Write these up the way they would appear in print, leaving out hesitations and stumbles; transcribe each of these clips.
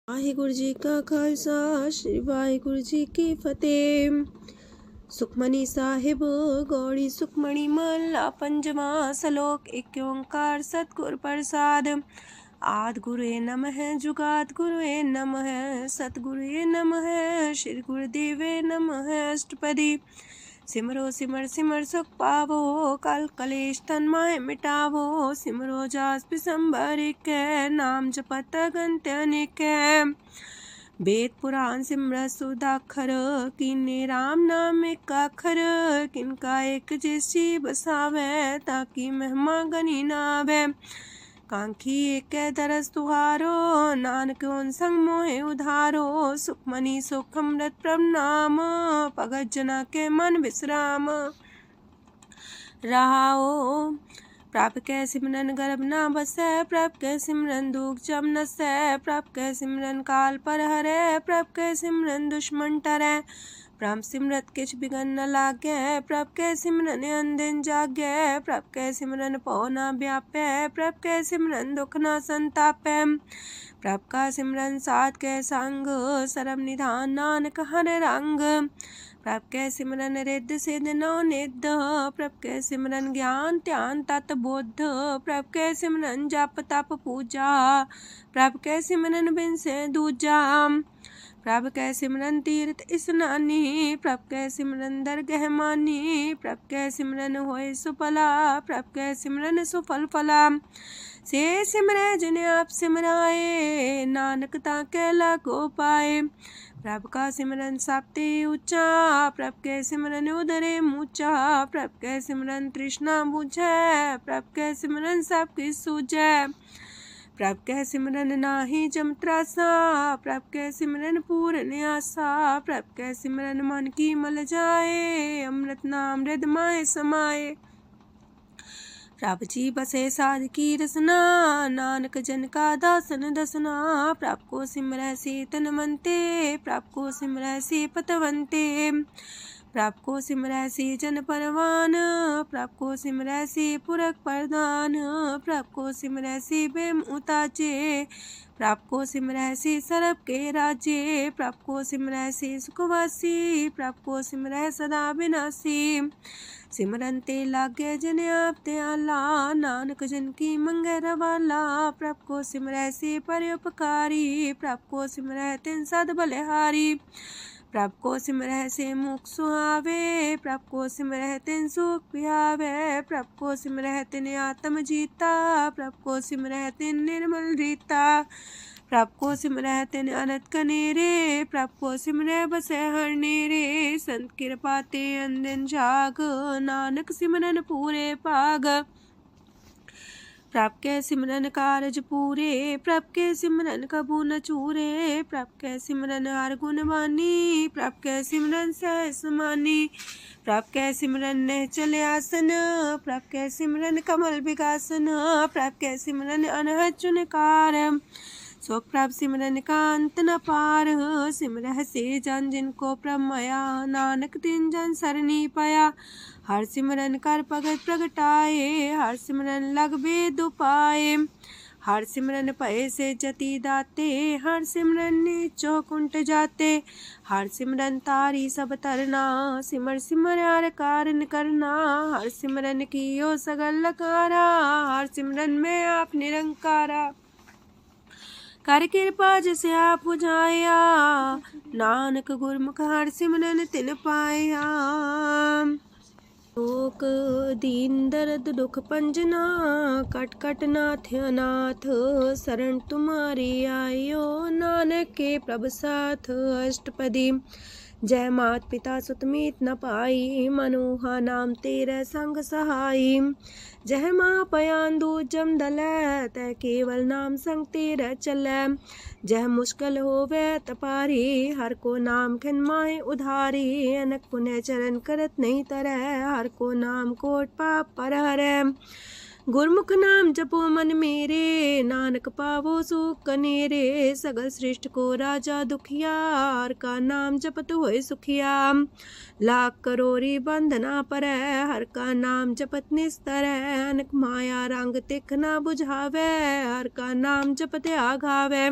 वाहिगुरु जी का खालसा श्री वाहिगुरु जी की फतेह। सुखमनी साहिब गौड़ी सुखमणी महला पंजवा सलोक। एक ओंकार सतगुर प्रसाद। आद गुरुए नमः जुगाद गुरुए नमः सतगुरुए नमः श्री गुरुदेवे नमः। अष्टपदी सिमरो सिमर सिमर सुख पावो कल कलेश तन माहे मिटावो। सिमरो जास पिसंबर एक नाम जपत अगंत अनेक। वेद पुराण सिमरत सुदाखर किन्ने राम नाम एक अखर। किनका एक जैसी बसावे ताकि महिमा गनी नावे। कांखी एक दरस तुहारो नानक उन संग मोहे उधारो। सुखमनी सुख अमृत प्रभ नाम भगत जना के मन विश्राम। रहाओ प्रभ कै सिमरन गर्भ ना बसै। प्रभ कै सिमरन दुख जम नसै। प्रभ कै सिमरन काल पर हरै। प्रभ कै सिमरन दुश्मन टरै। प्रभ सिमरत किछ बिगन न लागै। प्रभ कै सिमरन अनदिन जागै। प्रभ कै सिमरन पौ ना व्यापै। प्रभ कै सिमरन दुख ना संतापै। प्रभ का सिमरन साध कै संग सरम निधान नानक हर रंग। प्रभ कै सिमरन रिद्ध सिद्ध नौ निध। प्रभ कै सिमरन ज्ञान ध्यान तत बुद्ध। प्रभ कै सिमरन जप तप पूजा। प्रभ कै सिमरन बिन से दूजा। प्रभ कै सिमरन तीर्थ स्नानी। प्रभ कै सिमरन दरगह मानी। प्रभ कै सिमरन होए सुफला। प्रभ कै सिमरन सुफल फला। से सिमरै जिन आप सिमराए नानक ताके लागो पाए। प्रभ का सिमरन सबते ऊंचा। प्रभ कै सिमरन उदरे मूचा। प्रभ कै सिमरन तृष्णा बुझै। प्रभ कै सिमरन सब किछ सूझै। प्रभ कै सिमरन नाही जम त्रासा। प्रभ कै सिमरन पूर्ण आसा। प्रभ कै सिमरन मन की मल जाए। अमृत नाम हृद माए समाए। प्रभ जी बसे साध की रसना नानक जन का दासन दसना। प्रभ को सिमरै से तन मनते। प्रभ को सिमरै से पतवंते। प्रभ को सिमरै से जन परवान। प्रभ को सिमरै से पुरख प्रधान। प्रभ को सिमरै से बेम उताचे। प्रभ को सिमरै से सरब के राजे। प्रभ को सिमरै से सुखवासी। प्रभ को सिमरै सदा विनाशी। सिमरन ते लागे जिन आप दयाला नानक जन की मंगै रवाला। प्रभ को सिमरै से परोपकारी। प्रभ को सिमरै तिन सद बलिहारी। प्रभ को सिमरै से मुख सुहावे। प्रभ को सिमरै तिन सुख पिहावे। प्रभ को सिमरै तिन आत्म जीता। प्रभ को सिमरै तिन निर्मल रीता। प्रभ को सिमरै तिन अनंत कनेरे। प्रभ को सिमरै बसै हर नेरे। संत कृपा ते अनदिन जाग नानक सिमरन पूरे पाग। प्रभ कै सिमरन कारज पूरे। प्रभ कै सिमरन कबू न चूरे। प्रभ कै सिमरन हर गुण बानी। प्रभ कै सिमरन सहस समानी। प्रभ कै सिमरन निश्चल आसन। प्रभ कै सिमरन कमल विगासन। प्रभ कै सिमरन अनहद चुनकार। सो प्रभ सिमरन का अंत न पार। सिमरह से जन जिनको प्रभ माया नानक तिन जन सरनी पाया। हर सिमरन कर भगत प्रगटाए। हर सिमरन लग वेद उपाय। हर सिमरन भय से जति दाते। हर सिमरन नीचो कुंट जाते। हर सिमरन तारी सब तरना। सिमर सिमर हर कारण करना। हर सिमरन कियो सगल लकारा। हर सिमरन में आप निरंकारा। कर कृपा जिसे आप बुझाया। नानक गुरमुख हर सिमरन तिन पाया। लोक दीन दर्द दुख पंजना। कट कट नाथ अनाथ। शरण तुम्हारी आयो नानक के प्रभ साथ। अष्टपदी जय मात पिता सुत मीत न पाई। मनोहा नाम तेरे संग सहाई। जय माँ पयान दूज जम दलै। तै केवल नाम संग तेरे चलै। जह मुश्किल होवे तपारी। हर को नाम खिन माहे उधारी। अनक पुण्य चरण करत नहीं तरह। हर को नाम कोट पाप पर हरै। गुरमुख नाम जपो मन मेरे। नानक पावो सुख कनेरे। सगल सृष्टि को राजा दुखिया। हर का नाम जपत होए सुखिया। लाख करोरी बंधना परै। हर का नाम जपत निस्तर। अनक माया रंग तिख ना बुझावे। हर का नाम जपत आघावे।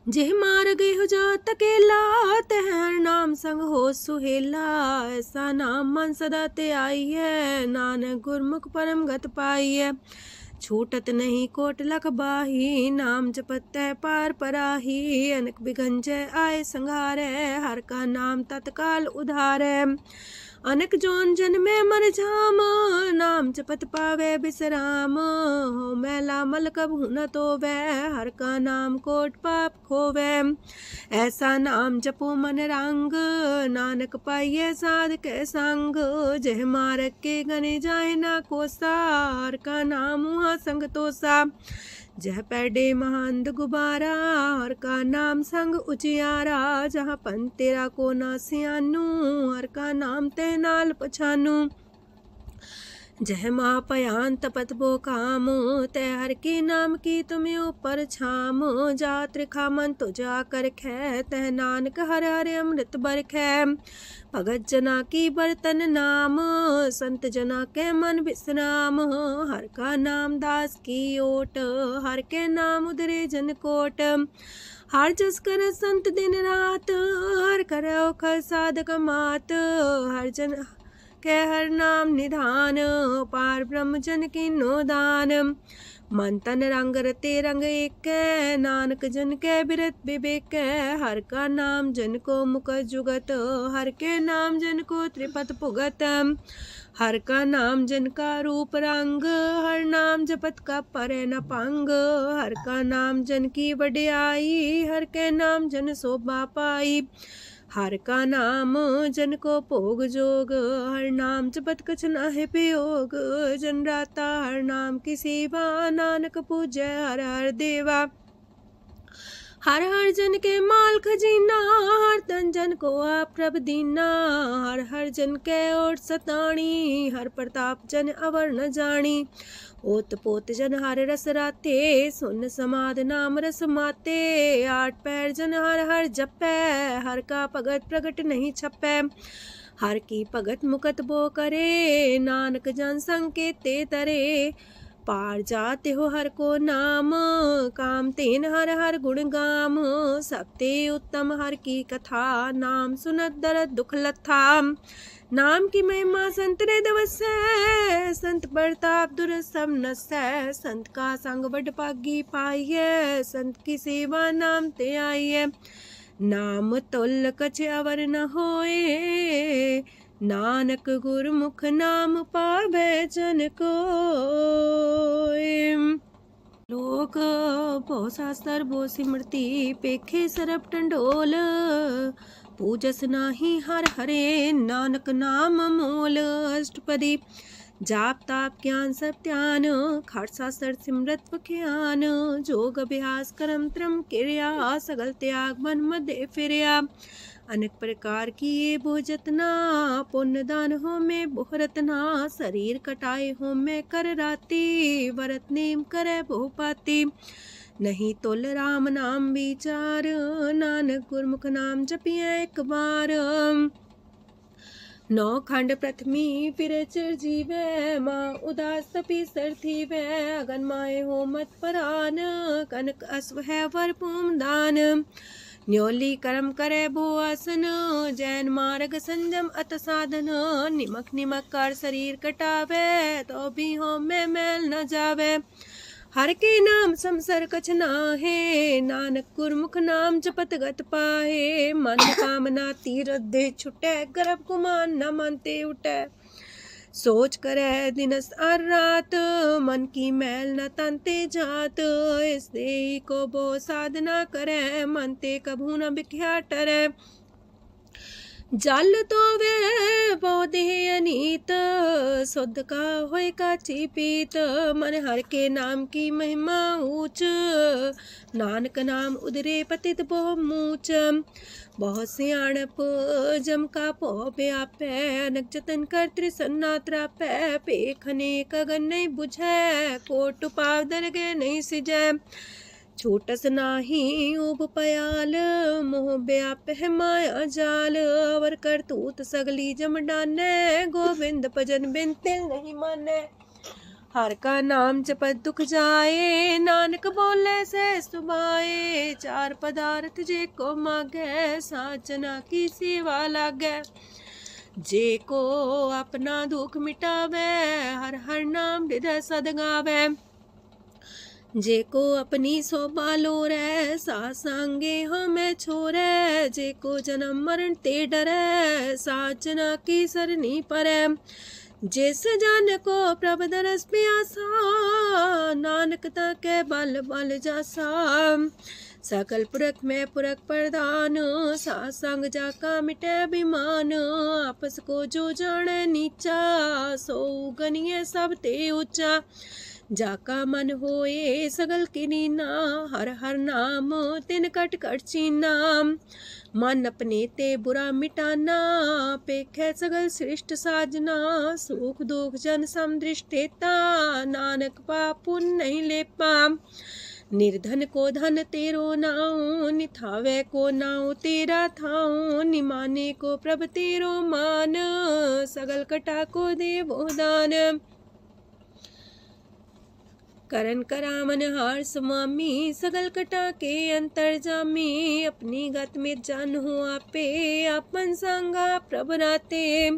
जेह मार गेहु जात अकेला, तह हर नाम संग हो सुहेला। ऐसा नाम मन सदा ते आई है, नानक गुरमुख परम गत पाई है। छूटत नहीं कोट लख बाही, नाम जपत है पार पराही। अनक बिगंजय आए संघारे, हर का नाम तत्काल उधारे। अनक जोन जन्मे मर जाम, नाम जपत पावे बिसराम। हो मैला मल कबहु न तोवे, हर का नाम कोट पाप खोवे। ऐसा नाम जपो मन रंग, नानक पाइये साध के संग। जह मारक के गने जाए ना कोसा, हर का नाम हुआ संग तोसा। जह पैडे महांद गुबारा, हर का नाम संग उजियारा। जहाँ पन तेरा को ना सियानू, हर का नाम ते नाल पछानू। जह माँ पयान तपत बो काम, तय हर के नाम की तुम्हें ऊपर छाम। जात रिखा मन तो जा कर खे, तह नानक हर हर अमृत बरखै। भगत जना की बर्तन नाम, संत जना के मन विश्राम। हर का नाम दास की ओट, हर के नाम उदरे जन कोट। हर जस कर संत दिन रात, हर करो खर साधक मात। हर जन के हर नाम निधान, पार ब्रह्म जन की नो दान। मन तन रंग रते रंग एक, नानक जन के बिरत विवेक। हर का नाम जन को मुख जुगत, हर के नाम जन को त्रिपत पुगत। हर का नाम जन का रूप रंग, हर नाम जपत का परे न पंग। हर का नाम जन की वड्याई, हर के नाम जन शोभा पाई। हर का नाम जन को भोग जोग, हर नाम जपत कछ नाहि प्रयोग। जन राता हर नाम की सेवा, नानक पूजै हर हर देवा। हर हर जन के माल खजीना, हर तन जन को आप प्रभ दीना। हर हर जन के ओट सताणी, हर प्रताप जन अवर न जानी। ओत पोत जन हर रस राते, सुन समाध नाम रस माते। आठ पैर जन हर हर जपै, हर का भगत प्रगट नहीं छपै। हर की भगत मुकत बो करे, नानक जन संकेते तरे। पार जाते हो हर को नाम, काम तेन हर हर गुण गाम। सबते उत्तम हर की कथा, नाम सुनत दरद दुख लथा। नाम की महिमा संतरे दवसै, संत प्रताप दुर सब नसै। संत का संग बड़ पागी पाइयै, संत की सेवा नाम ते आइयै। नाम तुल कछ अवर न होए, नानक गुरमुख नाम पावै जन कोय। लोक भो शास्त्र भो सिमरती, पेखे सरब टंडोल। पूजस नाही हर हरे, नानक नाम मोल। अष्टपदी जाप ताप ज्ञान सब ध्यान, खट शास्त्र सिमरत बख्यान। जोग अभ्यास करम त्रम क्रिया, सगल त्याग मन मध्य फिरया। अनेक प्रकार की ये बहु जतना, पुण्य दान हो में बहु रतना। शरीर कटाए हो में कर राती, व्रत नेम करे बहु पाती। नहीं तुल राम नाम विचार, नानक गुरमुख नाम जपिए एक बार। नौ खंड प्रथमी फिर चिर जीवै, माँ उदास तपी सर थीवै। अगन माए हो मत परान, कनक अश्व है वर पूम दान। न्योली कर्म करे भो आसन, जैन मार्ग संजम अत साधन। निमक निमक कर शरीर कटावे, तो भी हो में मैल न जावे। हर के नाम समसर कछ नाहे, नानक गुरमुख नाम जपत गत पाहे। मन कामना तीरथ दे छुटै, गर्भ गुमान न मानते उठै। सोच करे दिनस और रात, मन की मैल न तनते जात। इस देही को बो साधना करे, मनते कभू न बिख्या टरै। जल तो वे बहु देह अनीत, शुद्ध का होय काची पीत। मन हर के नाम की महिमा ऊंच, नानक नाम उदरे पतित बहु मूच। बहुत सियाणप जम का पो व्यापै, अनक जतन कर त्रिसन्ना त्रापै। पेखने कगन नहीं बुझै, कोट पाव दरगे नहीं सिजै। छोटस नाही उब पयाल, मोह व्याप है माया जाल। अवर करतूत सगली जम डानै, गोविंद भजन बिन तिल नहीं मानै। हर का नाम जपत दुख जाए, नानक बोले से सुभाए। चार पदार्थ जे को मागे, साजना की सेवा लागे। जे को अपना दुख मिटावे, हर हर नाम हृदय सद गावे। जे को अपनी शोभा लोरे, सासंगे हमें छोरे। जे को जन्म मरण ते डरे, साजना की सरनी परे। जिस जन को प्रभ दरस प्यासा, नानक ताके बल बल जासा। सकल पुरख में पुरख प्रधान, सासंग जाका मिटे अभिमान। आपस को जो जाने नीचा, सो गनिए सब ते ऊंचा। जाका मन होए सगल किनीना, हर हर नाम तिन कट कट चीना। मन अपने ते बुरा मिटाना, पेखे सगल सृष्ट साजना। सुख दुख जन समदृष्टेता, नानक पाप पुण्य नहीं लेपा। निर्धन को धन तेरो नाऊ, निथावे को नाऊ तेरा थाऊ। निमाने को प्रभ तेरो मान, सगल कटा को देवो दान। करन करामन हार समामी, सगल कटा के अंतर जामी। अपनी गत में जन हो आपे, अपन संगा प्रभ राते।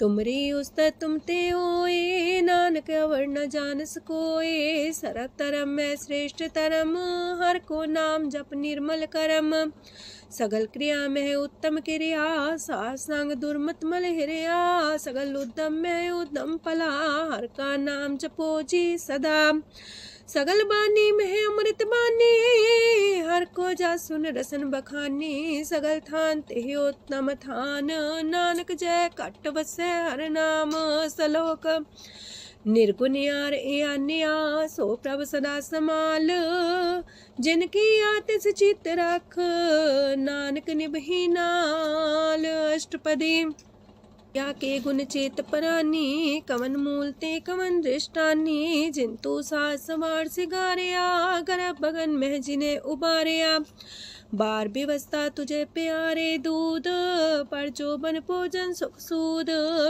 तुमरी उस्तर तुम ते होए, नानक अवर न जान सकोए। सरब तरम में श्रेष्ठ तरम, हर को नाम जप निर्मल करम। सगल क्रिया में उत्तम क्रिया, सासंग दुर्मत मल हिरिया। सगल उद्यम में उद्यम फला, हर का नाम जपो जी सदा। सगल बानी में अमृत बानी, हर को जा सुन रसन बखानी। सगल थान ते उत्तम थान, नानक जय कट बसे हर नाम सलोक। निर्गुण यार आन्या, सो प्रभ सदा समाल। जिनकी आतिस चित रख, नानक निभही नाल। अष्टपदी या के गुण चेत परानी, कवन मूल ते कवन दृष्टानी। जिंतु सास सवार सिगारिया, गर्भ बगन में जिन्हें उबारिया। बार व्यवस्था तुझे प्यारे दूध, पर जो बन भोजन सुख सूद।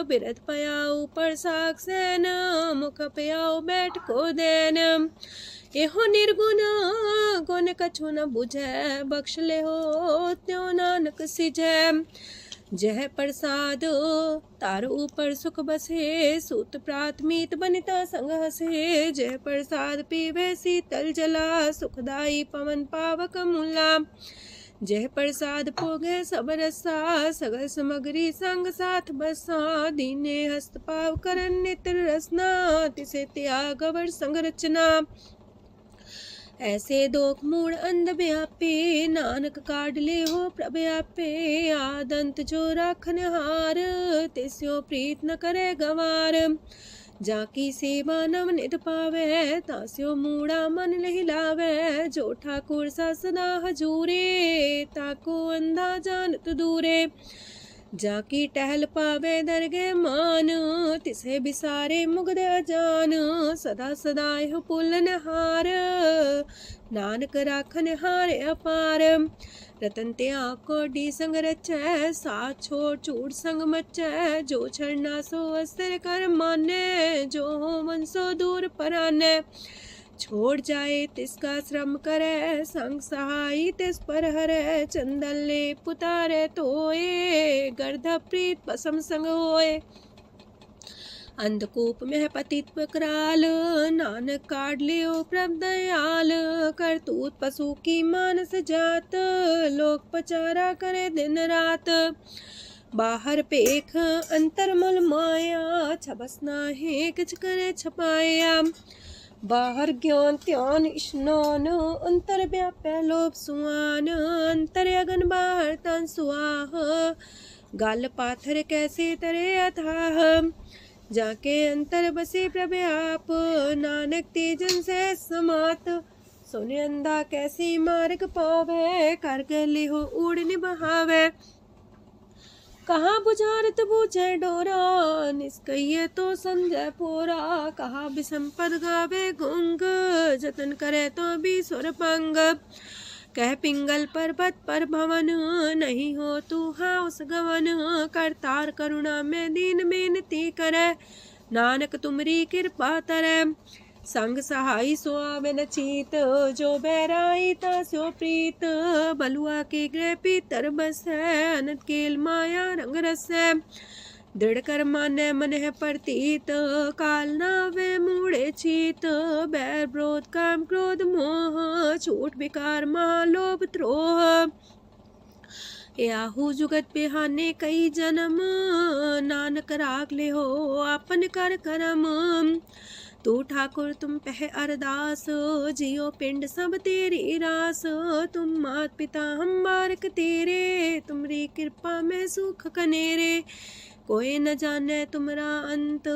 बिरत पयाऊ पर साग सैन, मुख पयाऊ बैठ को देन। एहो निर्गुण गुण कछु न बुझै, बख्श ले हो त्यों नानक सिझै। जह प्रसाद तार ऊपर सुख बसे, सूत प्रात मीत बनिता संग हसे। जह प्रसाद पीवे शीतल जला, सुखदाई पवन पावक मूला। जह प्रसाद भोगे सब रसा, सगल समग्री संग साथ बसा। दीने हस्त पाव करन नित्र रसना, तिसे त्याग अवर संग रचना। ऐसे दोख मूड अंध व्यापे, नानक काढ़ ले हो प्रभ आपे। आदंत जो राखन हार, तिस्यो प्रीत न करे गवार। जाकी सेवा नव नित पावे, तास्यो मूड़ा मन लहिलावे। जो ठाकुर सा सदा हजूरे, ताको अंधा जानत दूरे। जाकी टहल पावे दरगे मान, तिसे बिसारे मुग्ध अजान। सदा सदा यह पुलन हार, नानक राखन हारे अपार। रतन त्याग कोडी संग रचै, साथ छोड़ चूड़ संग मचै। जो छड़ना सो अस्थिर कर माने, जो हो मन सो दूर पराने। छोड़ जाए तिसका श्रम करे, संग सहाई तिस पर हरे। चंदन ले पुतारे तोए, गर्ध प्रीत पसम संग होए। अंधकूप में पतित कराल, नानक काढ़ लियो प्रभ दयाल। करतूत पशु की मानस जात, लोक पचारा करे दिन रात। बाहर पेख अंतर मूल माया, छबस नाहे किछ करे छपाया। बाहर ज्ञान ध्यान स्नान, अंतर व्यापै लोभ सुआन। अंतर अगन बाहर तन सुआह, गल पाथर कैसे तरे अथाह। जाके अंतर बसे प्रभ आप, नानक तेजन से समात। सोने अंधा कैसी मार्ग पावे, कर गले हो उड़ निबहावे। कहाँ बुझारत बूझे डोरा, निष्कइये तो संजय पोरा। कहाँ बिसंपद गावे गुंग, जतन करे तो भी सुर पंग। कह पिंगल पर्वत पर भवन, नहीं हो तू हाउस गवन। करतार करुणा में दीन बेनती करे, नानक तुमरी कृपा तरੈ। संग सहाई सो आवे न चीत, जो बैराई तास्यो प्रीत। बलुआ के गृह पीतर बसै, अनंत केल माया रंग रसै। दृढ़ कर मानै मन है प्रतीत, काल नावे मूढ़े चीत। बैर विरोध काम क्रोध मोह, झूठ विकार महालोभ द्रोह। याहू जुगत बिहाने कई जन्म, नानक राग ले हो आपन कर करम। तू ठाकुर तुम पह अरदास, जियो पिंड सब तेरी रास। तुम मात पिता हम बारक तेरे, तुमरी कृपा में सुख कनेरे। कोई न जाने तुमरा अंत,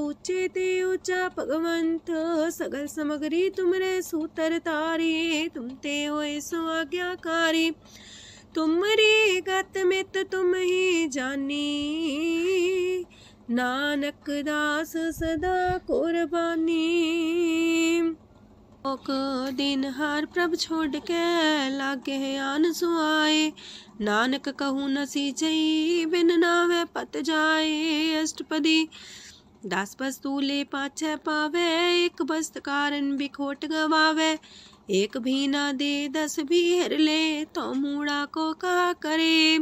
ऊंचे ते ऊंचा भगवंत। सगल समगरी तुमरे सूतर तारी, तुम ते होए सो आज्ञाकारी। तुमरी गत मित तुम ही जानी, नानक दास सदा कुर्बानी। ओक दिन हार प्रभ छोड़ के, लागे आन सुआए। नानक कहूँ न सीचई, बिन नावे पत जाए। अष्टपदी दास बस्तु ले पाछे पावे, एक बस्त कारण बिखोट गवावे। एक भी ना दे दस भी हर ले, तो मूड़ा को कहा करे।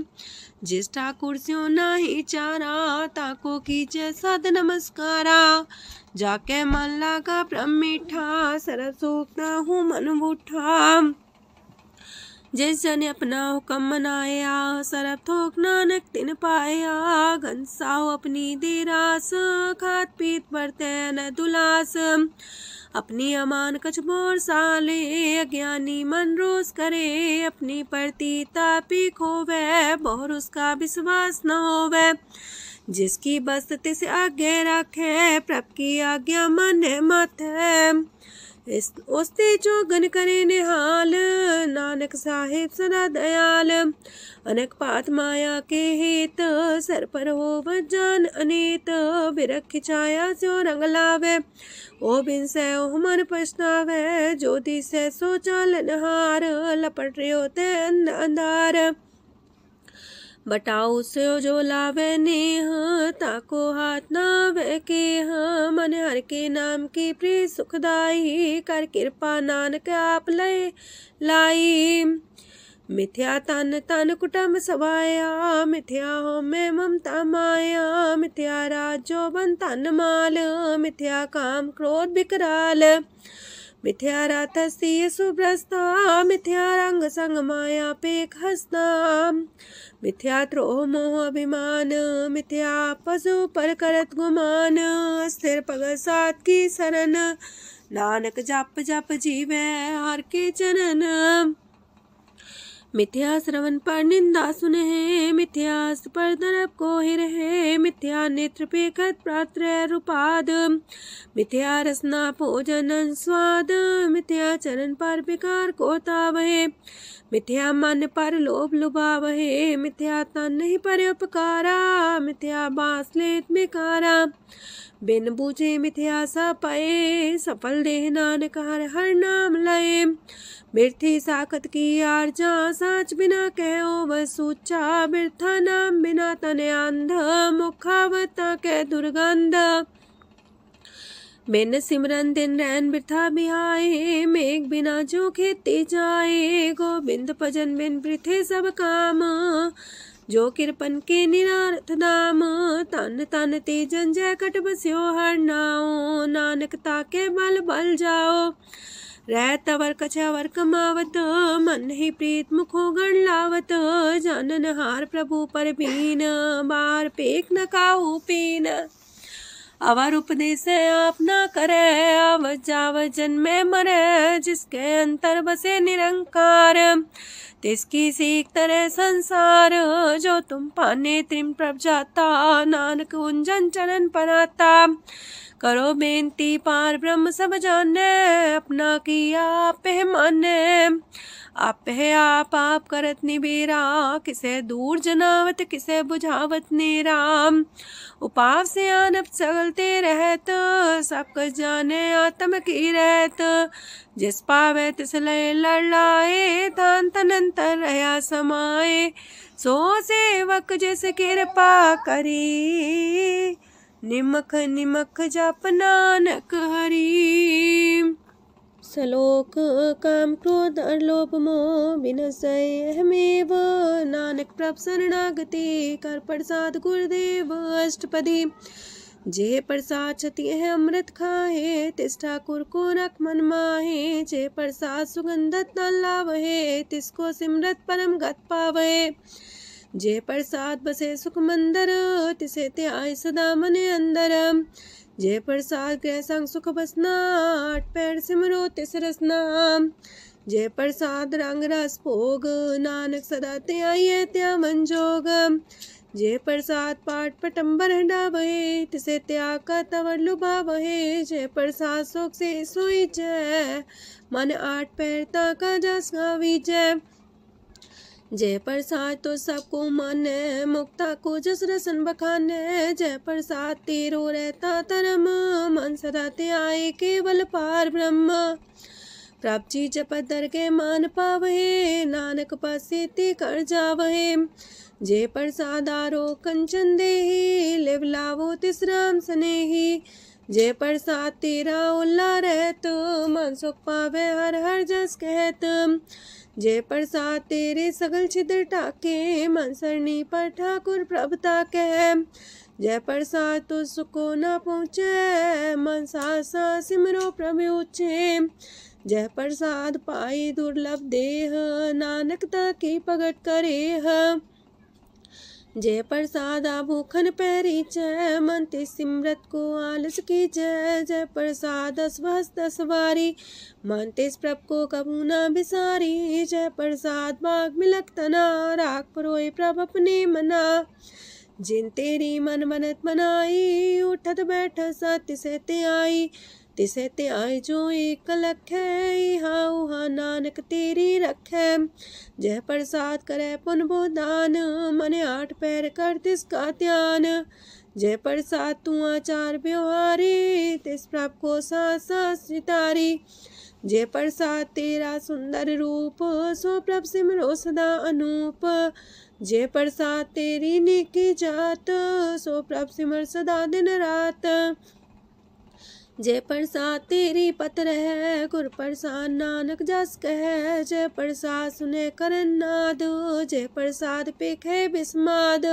जिस ठाकुर स्यो नाही चारा, ताको कीजे सद नमस्कारा। जाके मन लागा ब्रह्म मीठा, सरल सूखना हूँ मन बूठा। जिस जन अपना हुक्म मनाया, सरब थोक नानक तिन पाया। घनसाओ अपनी दे रास, खात पीत बरते न दुलास। अपनी अमान कछ मोर साले, अज्ञानी मन रोस करे। अपनी परती तापी खोवे, बहुर उसका विश्वास न होवे। जिसकी बस्त तिस आगे रखे, प्रभ की आज्ञा माने माथे। ओस्ते जोगन करे निहाल, नानक साहिब सदा दयाल। अनेक पात माया के हेत, सर पर हो जान अनेत। बिरख छाया स्यो रंग लावे, ओ बिन से ओह मन पछतावे। जो दिसे सो चालन हार, लपट रहे होते अंधार। बटाऊ से जो लावे नेह, ताको हाथ नावे के। मन हर के नाम की प्रिय सुखदाई, कर कृपा नानक आप लय लाई। मिथ्या तन तन कुटुम्ब सवाया, मिथ्या हो में ममता माया। मिथ्या राजो बन तन माल, मिथ्या काम क्रोध विकराल। मिथ्या रातसी सुभ्रस्ता, मिथ्या रंग संग माया पेख हस्ता। मिथ्या द्रोह मोह अभिमान, मिथ्या पशु पर करत गुमान। स्थिर पग सात की शरण, नानक जप जप जीवे हर के चरण। मिथ्या श्रवण पर निंदा सुने, मिथ्या पर दरब को रहे। मिथ्या नेत्र पेखत प्रात्र रूपाद, मिथ्या रसना भोजन स्वाद। मिथ्या चरण पर विकार को तावहे, मिथ्या मन पर लोभ लुभावहे। मिथ्या तन नहीं पर उपकारा, मिथ्या बास लेत बेकारा। बिन बूझे मिथ्या सा पाए, सफल देह नानक हर हर नाम लय। बिरथी साखत की आरजा, साच बिना कहो वह सूचा। बिरथा नाम बिना तने अंध, मुखावता के दुर्गंध। बिन सिमरन दिन रैन बिरथा बिहाए, मेघ बिना जो खेती जाए। गोविंद भजन बिन बिरथे सब काम, जो किरपन के निरारथ दाम। तन तन ते जंजय कट बस्यो हर नाओ, नानक ताके बल बल जाओ। रह तवर कछवर कमावत, मन ही प्रीत मुखो गण लावत। जानन हार प्रभु पर बीन, बार पेख न काहू पीन। अवर उपदेश आप न करे, आवत जावत जन्मे मरे। जिसके अंतर बसे निरंकार, तिसकी सीख तरह संसार। जो तुम पाने त्रिम प्रभ जाता, नानक उंजन चरण पराता। करो बेनती पार ब्रह्म सब जाने, अपना किया आप माने। आप है आप करत निबेरा, किसे दूर जनावत किसे बुझावत नेरा। उपाव से आनप चलते रहत, सब कुछ जाने आत्म की रहत। जिस पावे तिस लय लड़ाए, तान तनंतर रहा समाए। सो सेवक जिस कृपा करी, निमख निमख जप नानक हरि। सलोक काम क्रोध लोभ मोह विनशय अहमेव, नानक प्रभ शरणागति कर प्रसाद गुरुदेव अष्टपदी। जे प्रसाद छति है अमृत खाहे, तिस ठाकुर को रख मन माहे। जे प्रसाद सुगंधत न लावहे, तिसको सिमरत परम गत पावहे। जे प्रसाद बसे सुख मंदर, तिसे त्याय सदा मने अंदर। जे प्रसाद गृह संग सुख बसना, आठ पैर सिमरो तिस रसना। जे प्रसाद रंग रस भोग, नानक सदा त्याये त्या मन जोग। जे प्रसाद पाठ पटम्बर डावहे, तिसे त्याग का तवर लुभावहे। जे प्रसाद सुख से सोई जय, मन आठ पैर ताका जस गावीजय। जय प्रसाद तो सबको माने, मुक्ता को जस रसन बखाने। जय प्रसाद तेरो रहता धर्म, मन सदा त्याये केवल पार ब्रह्म। प्रभ जी जपत दर के मान पावहे, नानक पासे ते कर जावहे। जे प्रसाद आरो कंचन देही, लिव लावो तिस राम सनेही। जे प्रसाद तेरा उल्ला रहत, मन सुख पावे हर हर जस कहत। जे प्रसाद तेरे सगल छिद्र टाके, मन सरनी पर ठाकुर प्रभ ताके। जय प्रसाद तो सुको न पहुँचे, मन सा सिमरो प्रभु ऊँचे। जय प्रसाद पाई दुर्लभ देह, नानक ताकी प्रगट करेह। जय प्रसाद भूखन पैरी जय, मन ते सिमरत को आलस की जय। जय प्रसाद अस्वस्थ सवारी, मन तेस प्रभ को कबू न बिसारी। जय प्रसाद बाग मिलक तना, राख परोए प्रभ अपने मना। जिन तेरी मन मनत मनाई, उठत बैठत सत्य से ते आई। तिसे ते आए जो एक लख है, इहा उहा नानक तेरी रखै। जय प्रसाद करे पुन बोदान, मने आठ पैर कर तिसका ध्यान। जय प्रसाद तू आचार व्यवहारी, तिस प्रभ को साथ साथ सितारी। जय प्रसाद तेरा सुंदर रूप, सो प्रभ सिमरो सदा अनूप। जय प्रसाद तेरी नेकी जात, सो प्रभ सिमर सदा दिन रात। जय प्रसाद तेरी पत्र है, गुर प्रसाद नानक जस कह। जय प्रसाद सुने करन नाद, जय प्रसाद पेखे बिस्माद।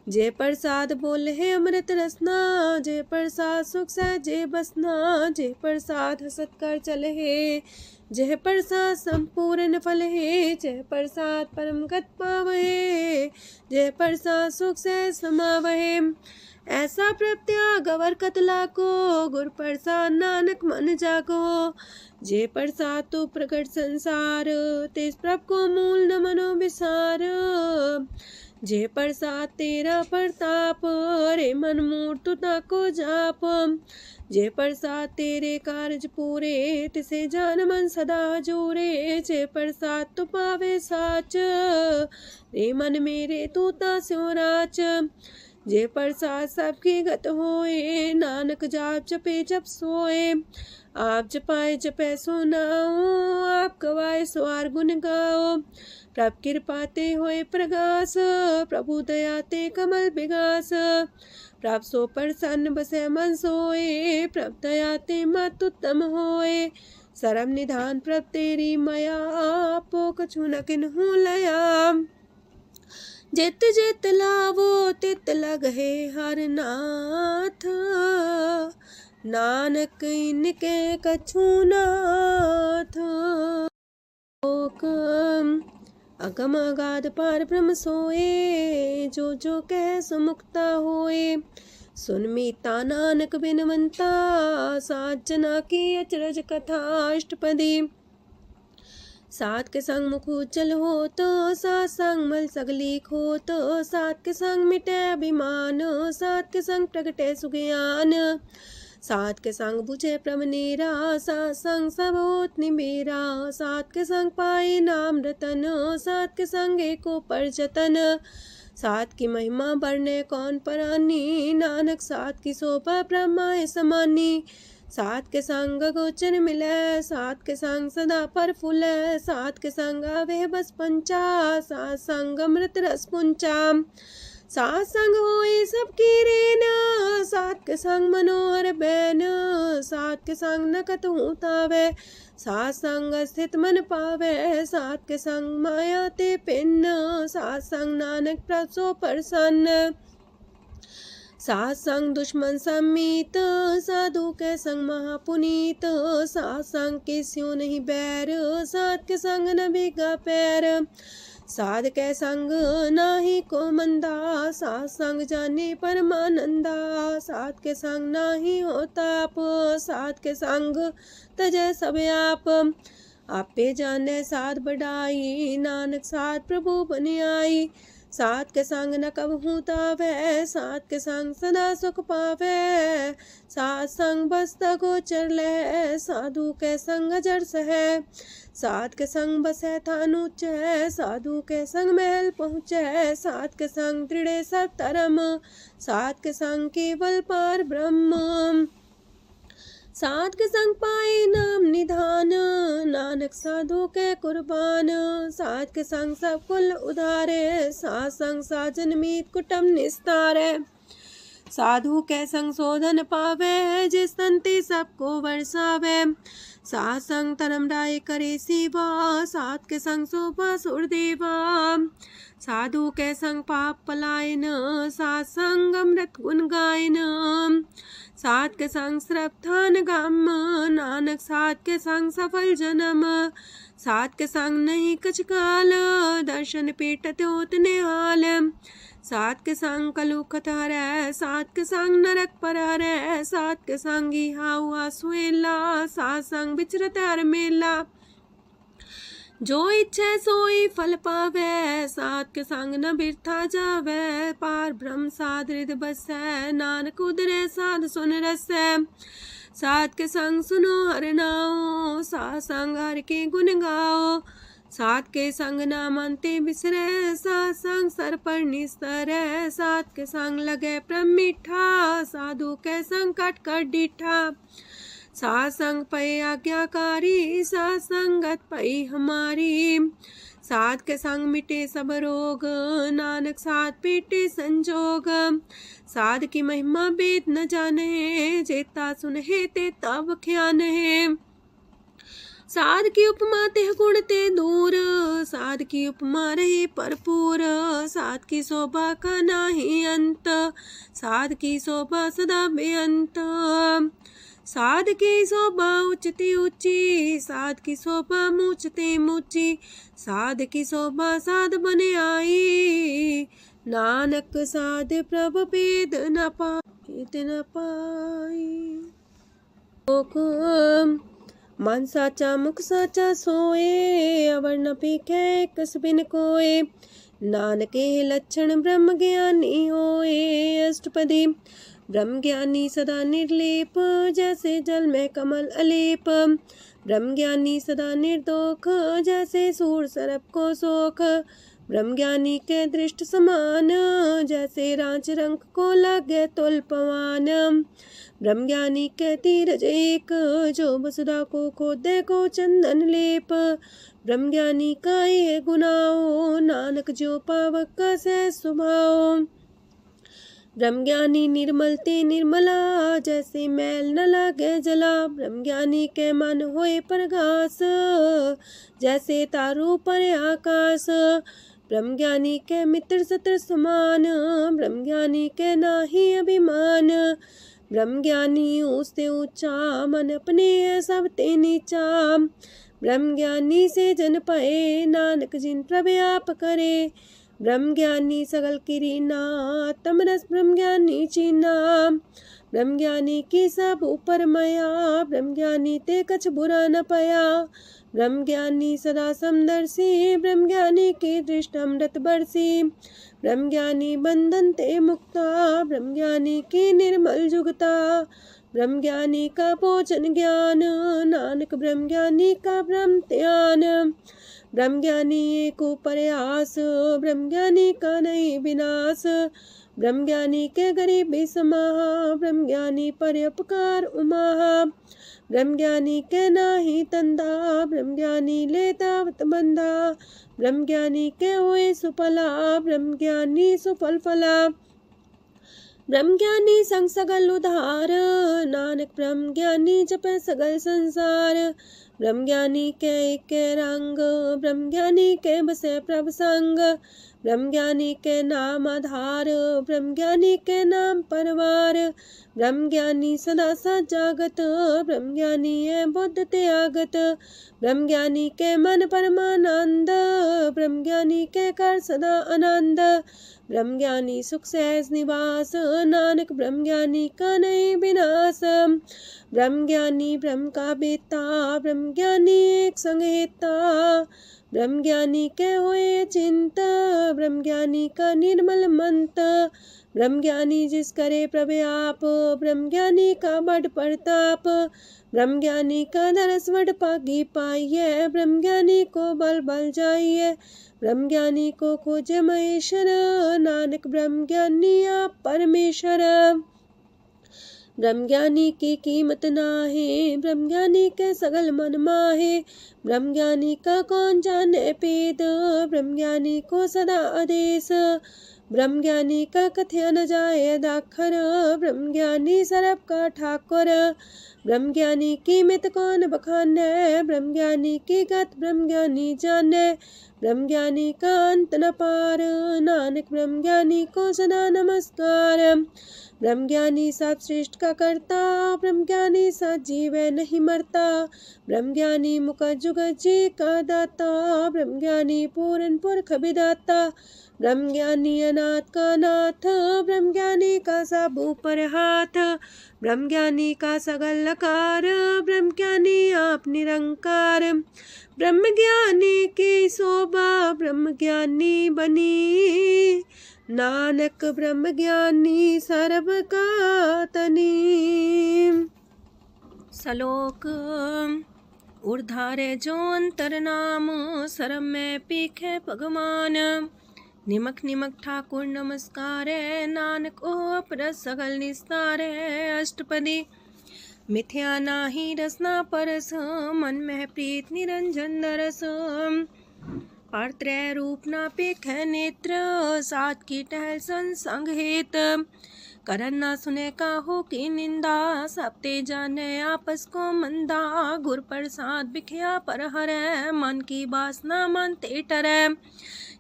जय प्रसाद बोले है अमृत रसना, जय प्रसाद सुख सहजे बसना। जय प्रसाद हसत कर चले है, जय प्रसाद संपूर्ण फल है। जय प्रसाद परम गत पावहे, जय प्रसाद सुख से समावहे। ऐसा प्रत्याग अवर कतला को, गुर प्रसाद नानक मन जागो। जय प्रसाद तो प्रकट संसार, तेज प्रभ को मूल न मनो विसार। जय प्रसाद तेरा प्रताप, रे मन मूर्त ताको जाप। जय प्रसाद तेरे कारज पूरे, तिसे जान मन सदा जोरे। जय प्रसाद तो पावे साच, रे मन मेरे तू ता स्यो राच। जय प्रसाद सबकी गत होए, नानक जाप जपे जप सोए। आप जपाए जपे सो नाओ, आप गवाए सो आर गुण गाओ। प्रभ कृपा ते होए प्रगास, प्रभु दया ते कमल विगास। प्रभ सो प्रसन्न बसे मन सोए, प्रभ दया ते मत उत्तम होए। सरम निधान प्रभ तेरी मया, आपो कछु न किन्हु लया। जित जित लावो तित लगहे हर नाथ, नानक इनके कछु नाथ। अगम अगाध पार ब्रह्म सोए, जो जो कह सो मुक्ता होए। सुन मीता नानक बिनवंता, सात जना की अचरज कथा अष्टपदी। सात के संग मुख उज्जल हो तो, सात संग मल सगली खो तो। सात के संग मिटे अभिमान, सात के संग प्रगटे सुज्ञान। सात के संग बुझे प्रमनेरा, सात संग सब होत निमेरा। सात के संग पाए नाम रतन, सात के संग एको पर जतन। सात की महिमा बढ़ने कौन परानी, नानक सात की शोभा ब्रह्मा समानी। सात के संग गोचर मिले, सात के संग सदा पर फूले। सात के संग आवे बस पंचा, सात संग अमृत रस पुंचा। सात संग होए सबकी रेन, सात के संग मनोहर बैन, सात के संग न कतहु तावै, सात संग स्थित मन पावै, सात के संग माया ते पिन्न, सात संग नानक प्रसो प्रसन्न, सात संग दुश्मन समीत, साधु के संग महापुनीत, सात संग किस्यों नहीं बैर, सात के संग न भीगा पैर, साध के संग नाही को मंदा, सात संग जाने परमानंदा, सात के संग नाही हो ताप, सात के संग तजै सब आप, आपे जाने साध बढ़ाई, नानक साध प्रभु बन आई, सात के संग न कबहू तावै, सात के संग सदा सुख पावै, सात संग बसता गोचर लहै, साधु के संग अजर सहै, सात के संग बसै थान ऊंचै, साधु के संग महल पहुँचै, सात के संग दृढ़ सब धर्म, सात के संग केवल पार ब्रह्म, सात के संग पाए नाम निधान, नानक साधु के कुर्बान, सात के संग सब कुल उधारे, सात संग साजन मीत कुटुम निस्तारे, साधु के संग शोधन पावे, जिस तंती सबको बरसावे, सात संग धर्म राय करे सेवा, सात के संग शोभा सुरदेवा, साधु के संग पाप पलायन, सात संग अमृत गुण गायन, सात के संग श्रद्धान गम, नानक सात के संग सफल जन्म, सात के संग नहीं कछ काल, दर्शन पीटत होत निहाल, सात के संग कलुखत हरै, सात के संग नरक पर हरै, सात के संग इहा हुआ सुएला, सात संग विचरत हर मेला, जो इच्छै सोई फल पावै, सात के संग न बिरथा जावै, पार ब्रह्म साध हृदय बसै, नानक उदरै साध सुन रसै, सात के संग सुनो हर नाओ, सात संग हर के गुण गाओ, सात के संग नाम अंते बिसरै, सात संग सर पर निस्तरै, सात के संग लगे प्रम मीठा, साधु के संग कट कट डीठा, सात संग पै आज्ञाकारी, सात संगत पै हमारी, सात के संग मिटे सब रोग, नानक सात पीटे संजोग, साध की महिमा वेद न जाने, जेता सुनहे ते तब ख्यान है, साध की उपमा ते गुण ते दूर, साध की उपमा रही भरपूर, साध की शोभा का नाही अंत, साध की शोभा सदा बेअंत, साध की शोभा उच्चती ऊंची, साध की शोभा मूचते मूची, साध की शोभा साध बने आई, नानक साध प्रभ भेद न पाई, मन साचा मुख साचा सोए, अवर न पीखे कस बिन कोए, नानके लक्षण ब्रह्म ज्ञानी होए, अष्टपदी ब्रह्म ज्ञानी सदा निर्लेप, जैसे जल में कमल अलेप, ब्रह्म ज्ञानी सदा निर्दोख, जैसे सूर सर्प को सोख, ब्रह्म ज्ञानी के दृष्ट समान, जैसे रांच रंग को लगे तुल पवान, ब्रह्म ज्ञानी के तीरज एक, जो वसुधा को खोदे को चंदन लेप, ब्रह्म ज्ञानी का ये गुनाओ, नानक जो पावक का सह स्वभाव, ब्रह्म ज्ञानी निर्मल ते निर्मला, जैसे मैल न लागे जला, ब्रह्म ज्ञानी के मन होए प्रगास, जैसे तारू पर आकाश, ब्रह्म ज्ञानी के मित्र सत्र समान, ब्रह्म ज्ञानी के नाही अभिमान, ब्रह्म ज्ञानी ऊंचते ऊंचा, मन अपने है सब ते नीचा, ब्रह्म ज्ञानी से जन पाए, नानक जिन प्रभु आप करे, ब्रह्म ज्ञानी सगल किरीना, तमरस ब्रह्म ज्ञानी चीना, ब्रह्म ज्ञानी की सब ऊपर मया, ब्रह्म ज्ञानी ते कछ बुरा न पया, ब्रह्म ज्ञानी सदा समदर्शी, ब्रह्म ज्ञानी की दृष्ट अमृत बरसी, ब्रह्म ज्ञानी बंधन ते मुक्ता, ब्रह्म ज्ञानी की निर्मल जुगता, ब्रह्म ज्ञानी का भोजन ज्ञान, नानक ब्रह्म ज्ञानी का ब्रह्म ध्यान, ब्रह्म ज्ञानी एक प्रयास, ब्रह्म ज्ञानी का नहीं विनाश, ब्रह्म ज्ञानी के गरीबी समाहा, ब्रह्म ज्ञानी पर उपकार उमाहा, ब्रह्म ज्ञानी के नाही तंदा, ब्रह्म ज्ञानी लेता वत बंधा। ब्रह्म ज्ञानी के हुए सुफला, ब्रह्म ज्ञानी सुफल फला। ब्रह्म ज्ञानी संग सगल उधार, नानक ब्रह्म ज्ञानी जपे सगल संसार। ब्रह्म ज्ञानी के एक रंग, ब्रह्म ज्ञानी के बसे प्रभ संग। ब्रह्म ज्ञानी के नाम आधार, ब्रह्म ज्ञानी के नाम परवार। ब्रह्म ज्ञानी सदा सजागत, ब्रह्म ज्ञानी है बुद्ध त्यागत। ब्रह्म ज्ञानी के मन परमानंद, ब्रह्म ज्ञानी के कर सदा आनंद। ब्रह्म ज्ञानी सुख सहज निवास, नानक ब्रह्म ज्ञानी का नहीं विनाश। ब्रह्म ज्ञानी ब्रह्म का बेता, ब्रह्म ज्ञानी एक संग हेता। ब्रह्म ज्ञानी के हुए चिंता, ब्रह्म ज्ञानी का निर्मल मंत। ब्रह्म ज्ञानी जिस करे प्रभु आप, ब्रह्म ज्ञानी का बड़ प्रताप। ब्रह्म ज्ञानी का दरस वड पागी पाइये, ब्रह्म ज्ञानी को बल बल जाइए। ब्रह्म ज्ञानी को खोजे महेश्वर, नानक ब्रह्म ज्ञानी आप परमेश्वर। ब्रह्म ज्ञानी की कीमत नाहे, ब्रह्म ज्ञानी के सगल मन माहे। ब्रह्म ज्ञानी का कौन जाने पेद, ब्रह्म ज्ञानी को सदा आदेश। ब्रह्म ज्ञानी का कथ्य न जाए दाखर, ब्रह्म ज्ञानी सरब का ठाकुर। ब्रह्म ज्ञानी की मित कौन बखाने, ब्रह्म ज्ञानी की गत ब्रह्म ज्ञानी जाने। ब्रह्म ज्ञानी का अंत न पार, नानक ब्रह्म ज्ञानी को सदा नमस्कार। ब्रह्म ज्ञानी सब श्रेष्ठ का करता, ब्रह्म ज्ञानी सजीव नहीं मरता। ब्रह्म ज्ञानी मुख जुग जी का दाता, ब्रह्म ज्ञानी पूरन पुरख विदाता। ब्रह्म ज्ञानी अनाथ का नाथ, ब्रह्म ज्ञानी का सब ऊपर हाथ। ब्रह्म ज्ञानी का सगल लकार, ब्रह्म ज्ञानी आप निरंकार। ब्रह्म ज्ञानी की शोभा, ब्रह्म ज्ञानी बनी। नानक ब्रह्म ज्ञानी सर्व का तनी। श्लोक उर्धारे जो अंतर नाम, सरम में पीखे भगवान। निमक निमक ठाकुर नमस्कार, नानक ओ अपर सगल निस्तार। अष्टपदी मिथ्या नाही रसना परस, मन में प्रीत निरंजन दरस। पात्रय रूप ना पेख नेत्र, सात की टहल संसंग हेत। करन ना सुने काहू की निंदा, सब ते जाने आपस को मंदा। गुर प्रसाद बिखया पर हरै, मन की बासना मानते टरै।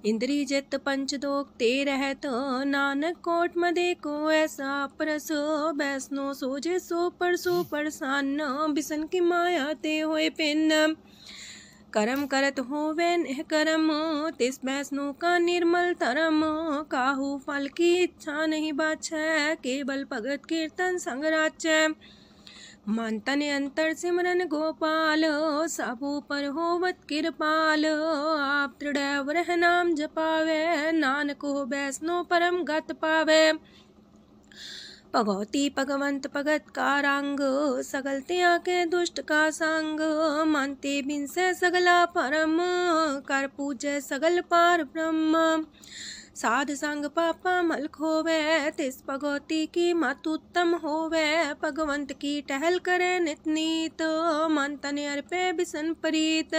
इंद्री जित पंच दोग ते रहत, नानक कोट मदे को ऐसा परस। बैसनो सोजे सो परसो परसान, बिसन की माया ते होए पिन। करम करत होवे नेह करम, तिस बैसनो का निर्मल तरम। काहू फल की इच्छा नहीं बाछै, केवल भगत कीर्तन संग राचै। मन तन अंतर सिमरन गोपाल, सब ऊपर होवत कृपाल। आप दृढ़ वरह नाम जपावे, नानक हो बैसनो परम गत पावे। भगवती भगवंत भगत का रंग, सगल त्याग के दुष्ट का संग। मानते बिन से सगला परम, कर पूजे सगल पार ब्रह्म। साध संग पापा मल खोवे, तिस भगवती की मत उत्तम होवे। भगवंत की टहल करे नित नीत, मन तन अर्पे बिसन प्रीत।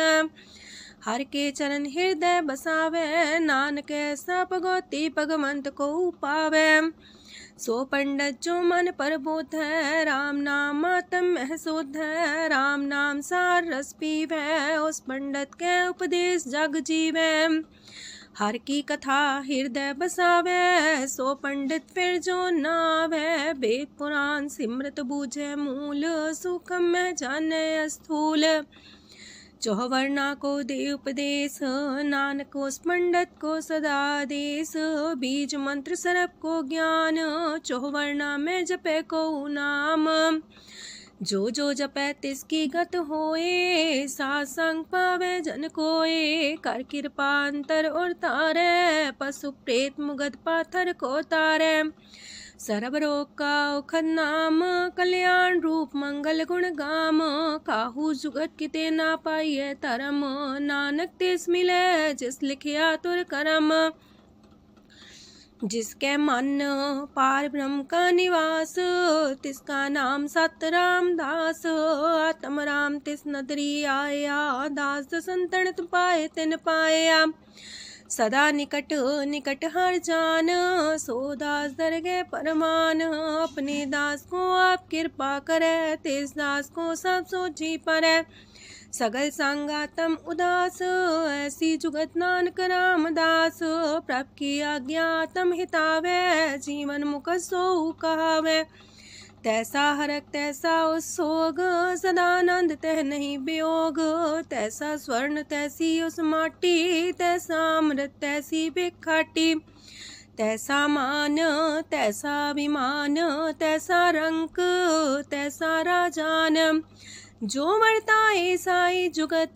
हर के चरण हृदय बसावे, नानक ऐसा भगवती भगवंत को पावे। सो पंडित जो मन पर बोध है, राम नाम आत्म में शोध है। राम नाम सार रस पीवे, उस पंडित के उपदेश जग जीवे। हर की कथा हृदय बसावे, सो पंडित फिर जो नावे। वेद पुराण सिमरत बूझे मूल, सूक्ष्म में जाने स्थूल। चौवर्णा को दे उपदेश, नानक उस पंडित को सदा देश। बीज मंत्र सरप को ज्ञान, चौवर्णा में जपे को नाम। जो जो जपे तिसकी गत होए, सात संग पावे जन कोए। कर कृपा अंतर और तारे, पशु प्रेत मुगद पाथर को तारे। सर्व रोग का औखद नाम, कल्याण रूप मंगल गुण गाम। काहू जुगत किते ना पाइये तरम, नानक तिस मिले जिस लिखिया तुर करम। जिसके मन पार ब्रह्म का निवास, तिसका नाम सत रामदास। आत्म राम तिस नदरी आया, दास संतन पाए तिन पाया। सदा निकट निकट हर जान, सो दास दरगे परमान। अपने दास को आप कृपा करे, तिस दास को सब सोची परे। सगल संगातम उदास, ऐसी जुगत नानक रामदास। प्रभ की आज्ञा तम हितावे, जीवन मुख सो कहावे। तैसा हरक तैसा उत्सोग, सदानंद तह नहीं वियोग। तैसा स्वर्ण तैसी उस माटी, तैसा अमृत तैसी भिखाटी। तैसा मान तैसा अभिमान, तैसा रंक तैसा राजान। जो वर्ताए साई जुगत,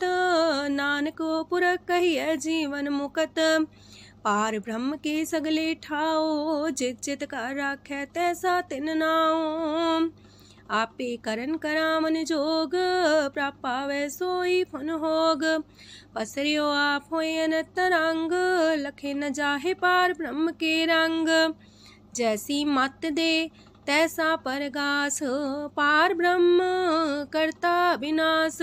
नानक पुरख कहिए जीवन मुकत। पार ब्रह्म के सगले ठाओ, जित जित कर राखै तैसा तिन नाओ। आपे करन करामन जोग, प्रापावे सोई फन होग। पसरियो आप होए अनंत रंग, लखे न जाहे पार ब्रह्म के रंग। जैसी मत दे तैसा परगास, पार ब्रह्म करता विनाश।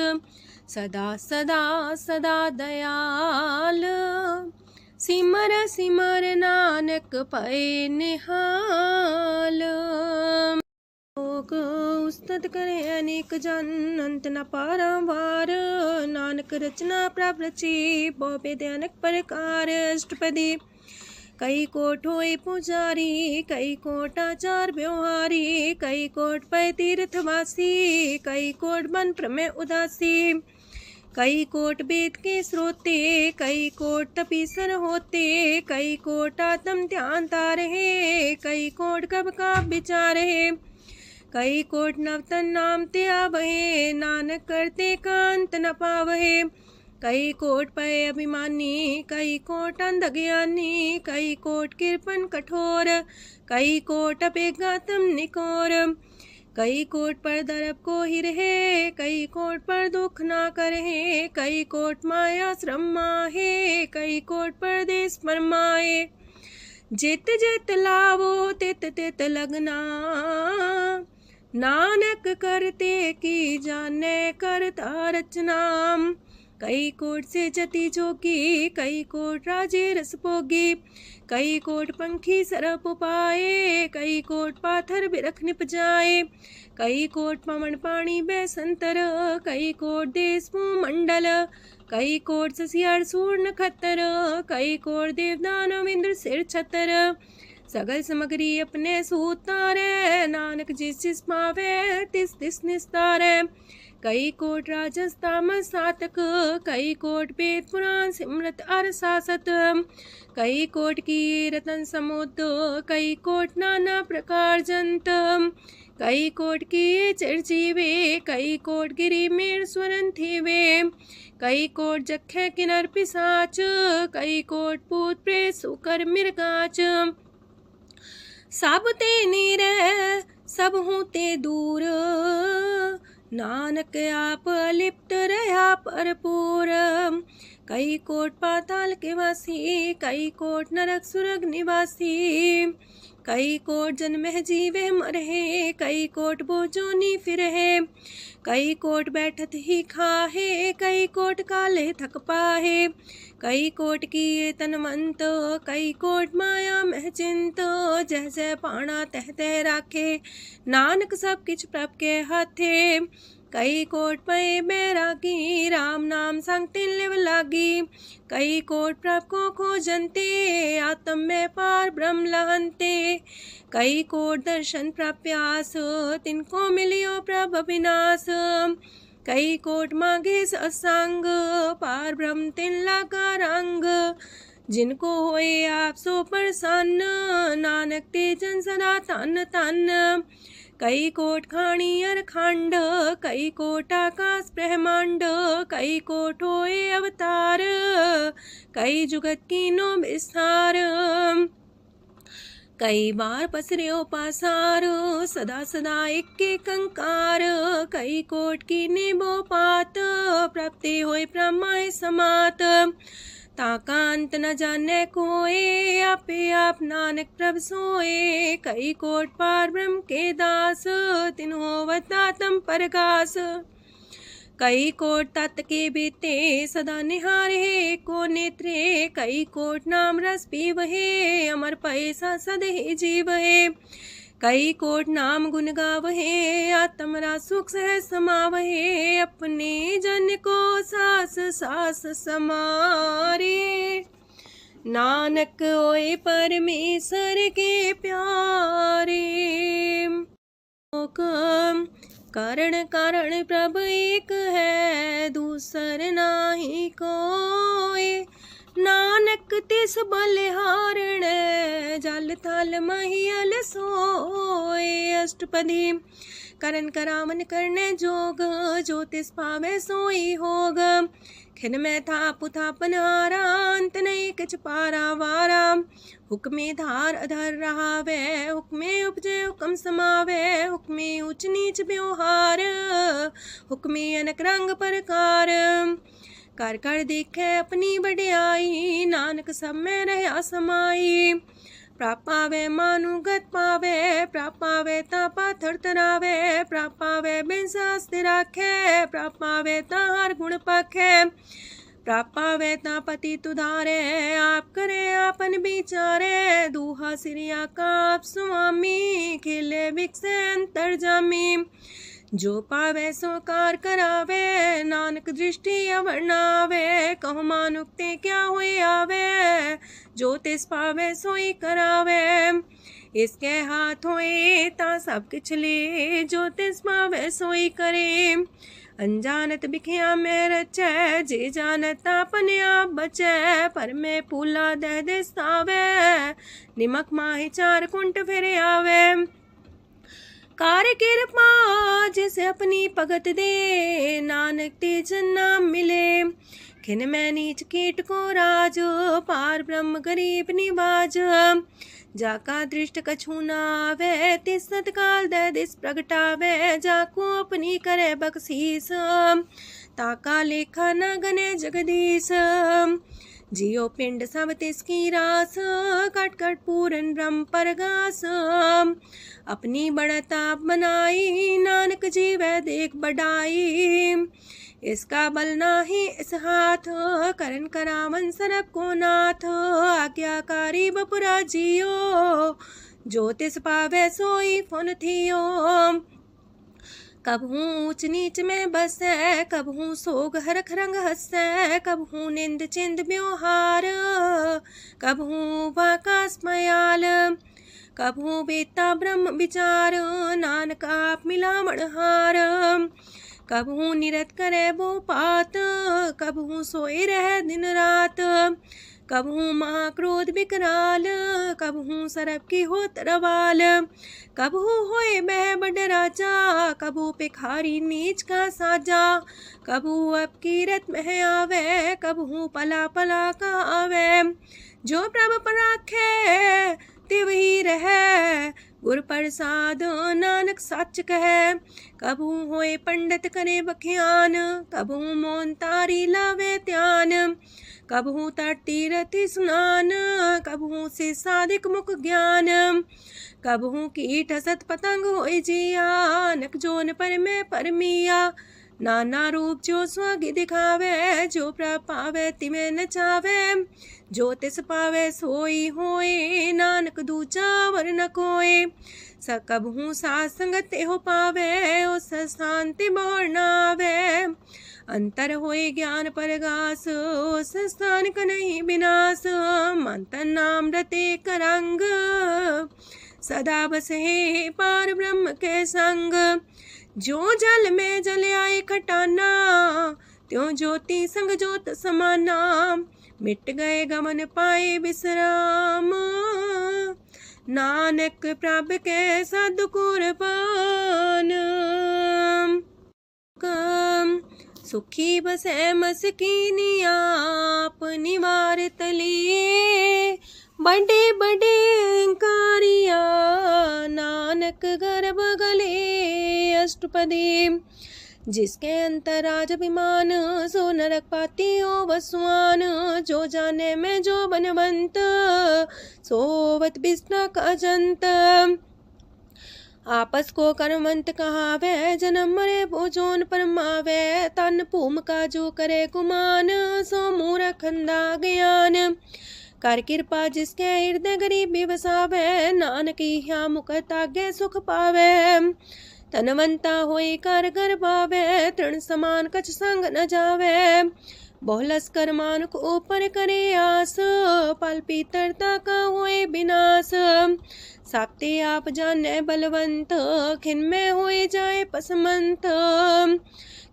सदा सदा सदा दयाल, सिमर सिमर नानक पए निहाल। लोक उस्तत करे अनेक जन, अंत न पारावार। नानक रचना प्रभ रची, बहु अनेक प्रकार। अष्टपदी कई कोट होए पुजारी, कई कोट आचार व्यवहारी। कई कोट पै तीर्थवासी, कई कोट बन प्रमेय उदासी। कई कोट वेद के स्रोते, कई कोट तपीसर होते। कई कोट आत्म ध्यान तारहे, कई कोट कब का विचार है। कई कोट नवतन नाम ते आवहे, नानक करते कांत न पावहे। कई कोट पय अभिमानी, कई कोट अंधज्ञानी। कई कोट कृपन कठोर, कई कोट अपेगातम निकोर। कई कोट पर दरब को ही रहे, कई कोट पर दुख ना करहे। कई कोट माया श्रम माहे, कई कोट परदेश फरमाए। जित जित लावो तित तित लगना, नानक करते की जाने करता रचना। कई कोट से जति जोगी, कई कोट राजे रस भोगी। कई कोट पंखी सरप पाए, कई कोट पाथर बिरख निप जाए। कई कोट पवन पानी बैसंतर, कई कोट देश मंडल। कई कोट ससियार सूर नखतर, कई कोट देवदानव इंद्र सिर छतर। सगल सामग्री अपने सूतारे, नानक जिस जिस पावे तिस तिस निस्तारे। कई कोट राजस तामस सातक, कई कोट वेद पुराण सिमरत अर सासत। कई कोट की रतन समुद्र, कई कोट नाना प्रकार जंत। कई कोट की चिरजीवे, कई कोट गिरी मेर स्वरन थीवे। कई कोट जखे किनर पिसाच, कई कोट पूत प्रेत सुकर मिर्गाच। सब ते नीरे सब हूँ ते दूर, नानक आप अलिप्त रहा भरपूर। कई कोट पाताल के वासी, कई कोट नरक सुरग निवासी। कई कोट जन्म जीवे मरहे, कई कोट बोझोनी फिरहे। कई कोट बैठत ही खाहे, कई कोट काले थक पाहे। कई कोट किए तनवंत, कई कोट माया मह चिंत। जह जह पाणा तह तह राखे, नानक सब किछ प्रभ के हाथे। कई कोट पए बैरागी, राम नाम संग तिन लिव लागी। कई कोट प्रभ को खोजंते, आत्म में पार ब्रह्म लहंते। कई कोट दर्शन प्रप्यास, तिनको मिलियो प्रभ अविनाश। कई कोट मांगे सत्संग, पार ब्रह्म तिन लागा रंग। जिनको होए आप सो प्रसन्न, नानक तेजन सदा तन तन। कई कोट खाणी अर खंड, कई कोट आकाश ब्रह्मांड। कई कोट होए अवतार, कई जुगत कीनो विस्तार। कई बार पसरियो पासार, सदा सदा एक कंकार। कई कोट की निबो पात, प्राप्ति होए प्रमाय समात। ताका अंत न जाने कोय, आपे आप नानक प्रभ सोए। कई कोट पार ब्रह्म के दास, तिन होवत आत्म परगास। कई कोट तत् के बीते, सदा निहारे को नेत्रे। कई कोट नाम रस पीवहे, अमर पैसा सदहि जीवहे। कई कोट नाम गुण गावहे, आत्मरा सुख सह समावहे। अपने जन को सास सास समारे, नानक होए परमेश्वर के प्यारे। कारण कारण प्रभ एक है, दूसर नाही कोय। नानक तिस बलिहारण, जल थल महियल सोए। अष्टपदी करन करावन करने जोग, जो तिस पावे सोई होग। खिन में थाप थापन हारा, अंत नहीं किछ पारा वारा। हुक्मे धार अधर रहावे, हुक्मे उपजे हुक्म समावे। हुक्मे ऊंच नीच व्यवहार, हुक्मे अनक रंग प्रकार। कर कर देखे अपनी बड़ियाई, नानक सब में रहा समाई। प्रापावे मानुगत पावे, प्रापावे ता पाथर तरावे। प्रापावे बिन शास्त्र राखे, प्रापावे ता हर गुण पाखे। प्रापावे ता पति तुधारे, आप करे आपन विचारे। दूहा सिरिया का आप स्वामी, खिले बिकसे अंतर जामी। जो पावे सो कार करावे, नानक दृष्टि अवर्णावे। कहो मानुक्ते क्या हुए आवे, जो तिस पावे सोई करावे। इसके हाथ होए ता सब किछ ले, जो तिस पावे सोई करे। अनजानत बिखिया में रचै, जे जानत अपने आप बचै। पर में पूला दह दिस्तावे, निमक माही चार कुंट फिर आवे। कार कृपा जिसे अपनी भगत दे, नानक तेज नाम मिले। खिन में नीच कीट को राज, पार ब्रह्म गरीब निवाज। जाका दृष्ट कछु न आवे, तिस सतकाल दे दिस प्रगटावे। जाको अपनी करे बख्शीस, ताका लेखा न गने जगदीश। जियो पिंड सब तिसकी रास, कट कट पूरन ब्रह्म परगास। अपनी बढ़त आप बनाई, नानक जीवै देख बढ़ाई। इसका बल नाही इस हाथ, करन करावन सरब को नाथ। आज्ञाकारी बपुरा जियो, जो तिस पावे सोई फुन थियो। कबहू ऊंच नीच में बसै, कबहू सोग हरख रंग हंसै। कबहू निंद चिंद व्यवहार, कबहू वाकास मयाल। कबहू बेता ब्रह्म विचार, नानक आप मिलावण हार। कबहू निरत करे वो पात, कबहू सोए रह दिन रात। कबहू महाक्रोध विकराल, कबहू सरब की हो तरवाल। कबहू होए बह बड़ राजा, कबहू पिखारी नीच का साजा। कबहू अब कीरत में आवे, कबहू पला पला का आवे। जो प्रभ पर राखे तिव ही रहे, गुर प्रसाद नानक सच कहे। कबहू होए पंडित करे बख्यान, कबहू मौन तारी लावे ध्यान। कबहू तट तीरथि स्नान, कबहू से साधिक मुख ज्ञान। कबहू कीट हसत पतंग होए जिया, नक जोन पर में परमिया। नाना रूप जो स्वागी दिखावे, जो प्रभ पावे तिमें नचावे। जो तिस पावे सोई होए, नानक दूजा वर न कोय। सकबहू साथ संगत हो पावे, उस शांति मोर नावे। अंतर होए ज्ञान परगास, उस स्थान का नहीं विनाश। मंतन नाम रते करंग, सदा बसे पार ब्रह्म के संग। जो जल में जल आए खटाना, त्यों ज्योति संग ज्योत समाना। मिट गए गमन पाए विश्राम, नानक प्रभ के सद्कुरबान। सुखी बसे मस्कीनी आप निवार तली। बड़े बड़े कारिया नानक गर्भ गले। अष्टपदी जिसके अंतराज अभिमान, सो नरक पाती हो वसुआन। जो जाने में जो बनवंत, सोवत बिस्ना का जंत। आपस को कर्मवंत कहावे, जन्म मरे भोजोन परमावे। तन भूम का जो करे गुमान, सो मूर्ख अंधा ज्ञान। कर कृपा जिसके हृदय गरीबी बसावे, नानक यहाँ मुख तागे सुख पावे। तनवंता होई कर घर पावे, तृण समान कछ संग न जावे। बहुलस कर मानुक ऊपर करे आस, पल पीतरता का होए विनाश। साप्ते आप जाने बलवंत, खिन में होए जाए पसमंत।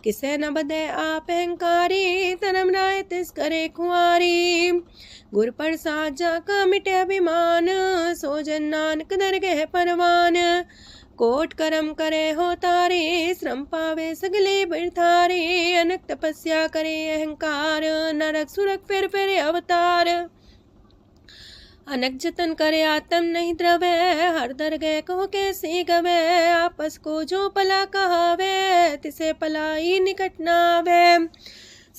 किसे न बदे आप अहंकारी, धर्म राय तिस करे खुआरी। गुर प्रसाद जाका मिटे अभिमान, सो जन नानक दरगह परवान। कोट करम करे हो तारे, श्रम पावे सगले बिरथारे। अनक तपस्या करे अहंकार, नरक सुरक फिर अवतार। अनक जतन करे आत्म नहीं द्रवे, हर दरगह कहो कैसे गवे। आपस को जो पला कहावे, तिसे पलाई निकट नावे।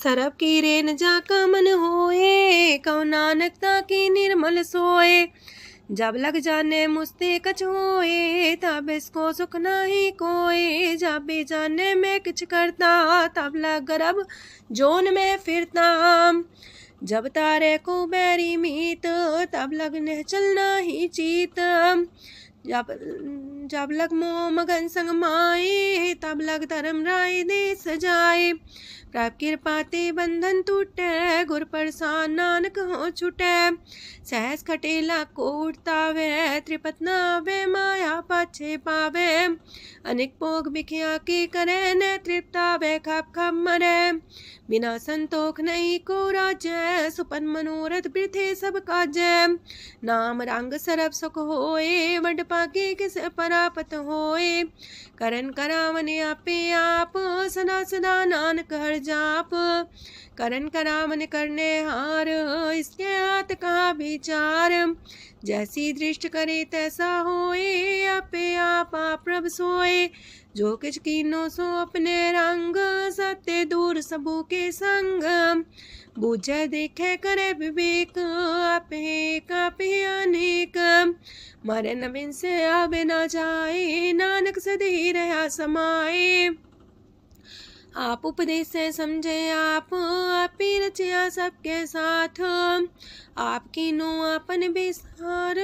सरब की रेन जाका मन होए, कहो नानकता की निर्मल सोए। जब लग जाने मुझते कछ होए, तब इसको सुख नाही कोई। जब भी जाने में किछ करता, तब लग गर्भ जोन में फिरता। जब तारे को बैरी मीत, तब लगने चलना ही चीत। जब लग मोह मगन संग माए, तब लग धर्म राय दे सजाए। प्रभ कृपा ते बंधन टूटे, गुर प्रसाद नानक हो छूटे। सहस खटेला को उठतावे, त्रिपत नावे माया पाछे पावे। अनेक भोग बिखिया की करे, न तृप्तावे खप खप मरे। बिना संतोख नहीं को राजय, सुपन मनोरथ वृथे सब काजय। नाम रंग सरब सुख होए, वड पाके किस परापत होए। करन करावन आपे आप, सदा सदा नानक हर जाप। करन करावन करने हार, इसके हाथ का विचार। जैसी दृष्ट करे तैसा होए, आपे आप प्रभ सोए। जो किछ कीनो सो अपने रंग, सत्य दूर सबू के संग। बूझे देखे करे विवेक, आपे अनेक। मरे न बिन से आवे न जाए, नानक सदी रहा समाए। आप उपदेश से समझे आप ही रचिया सबके साथ। आपकी नो अपन बेसार,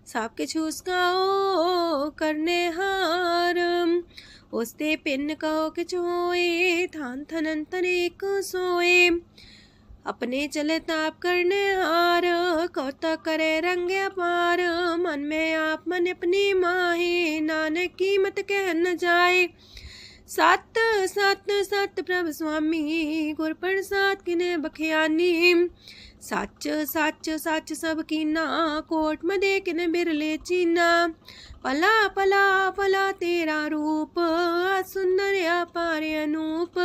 सब किछ उसका ओ करने हार। उसते पिन कहो किछ होए, थान थन अंतर एक सोए। अपने चले ताप करने हार, कौतक करे रंग अपार। मन में आप मन अपनी माहे, नानक की मत कह न जाए। सत सत सत प्रभ स्वामी, गुर प्रसाद किने बखियानी। सच सच सच सब कीना, कोट मदे किने बिरले चीना। पला पला पला तेरा रूप, सुंदर अपार अनूप।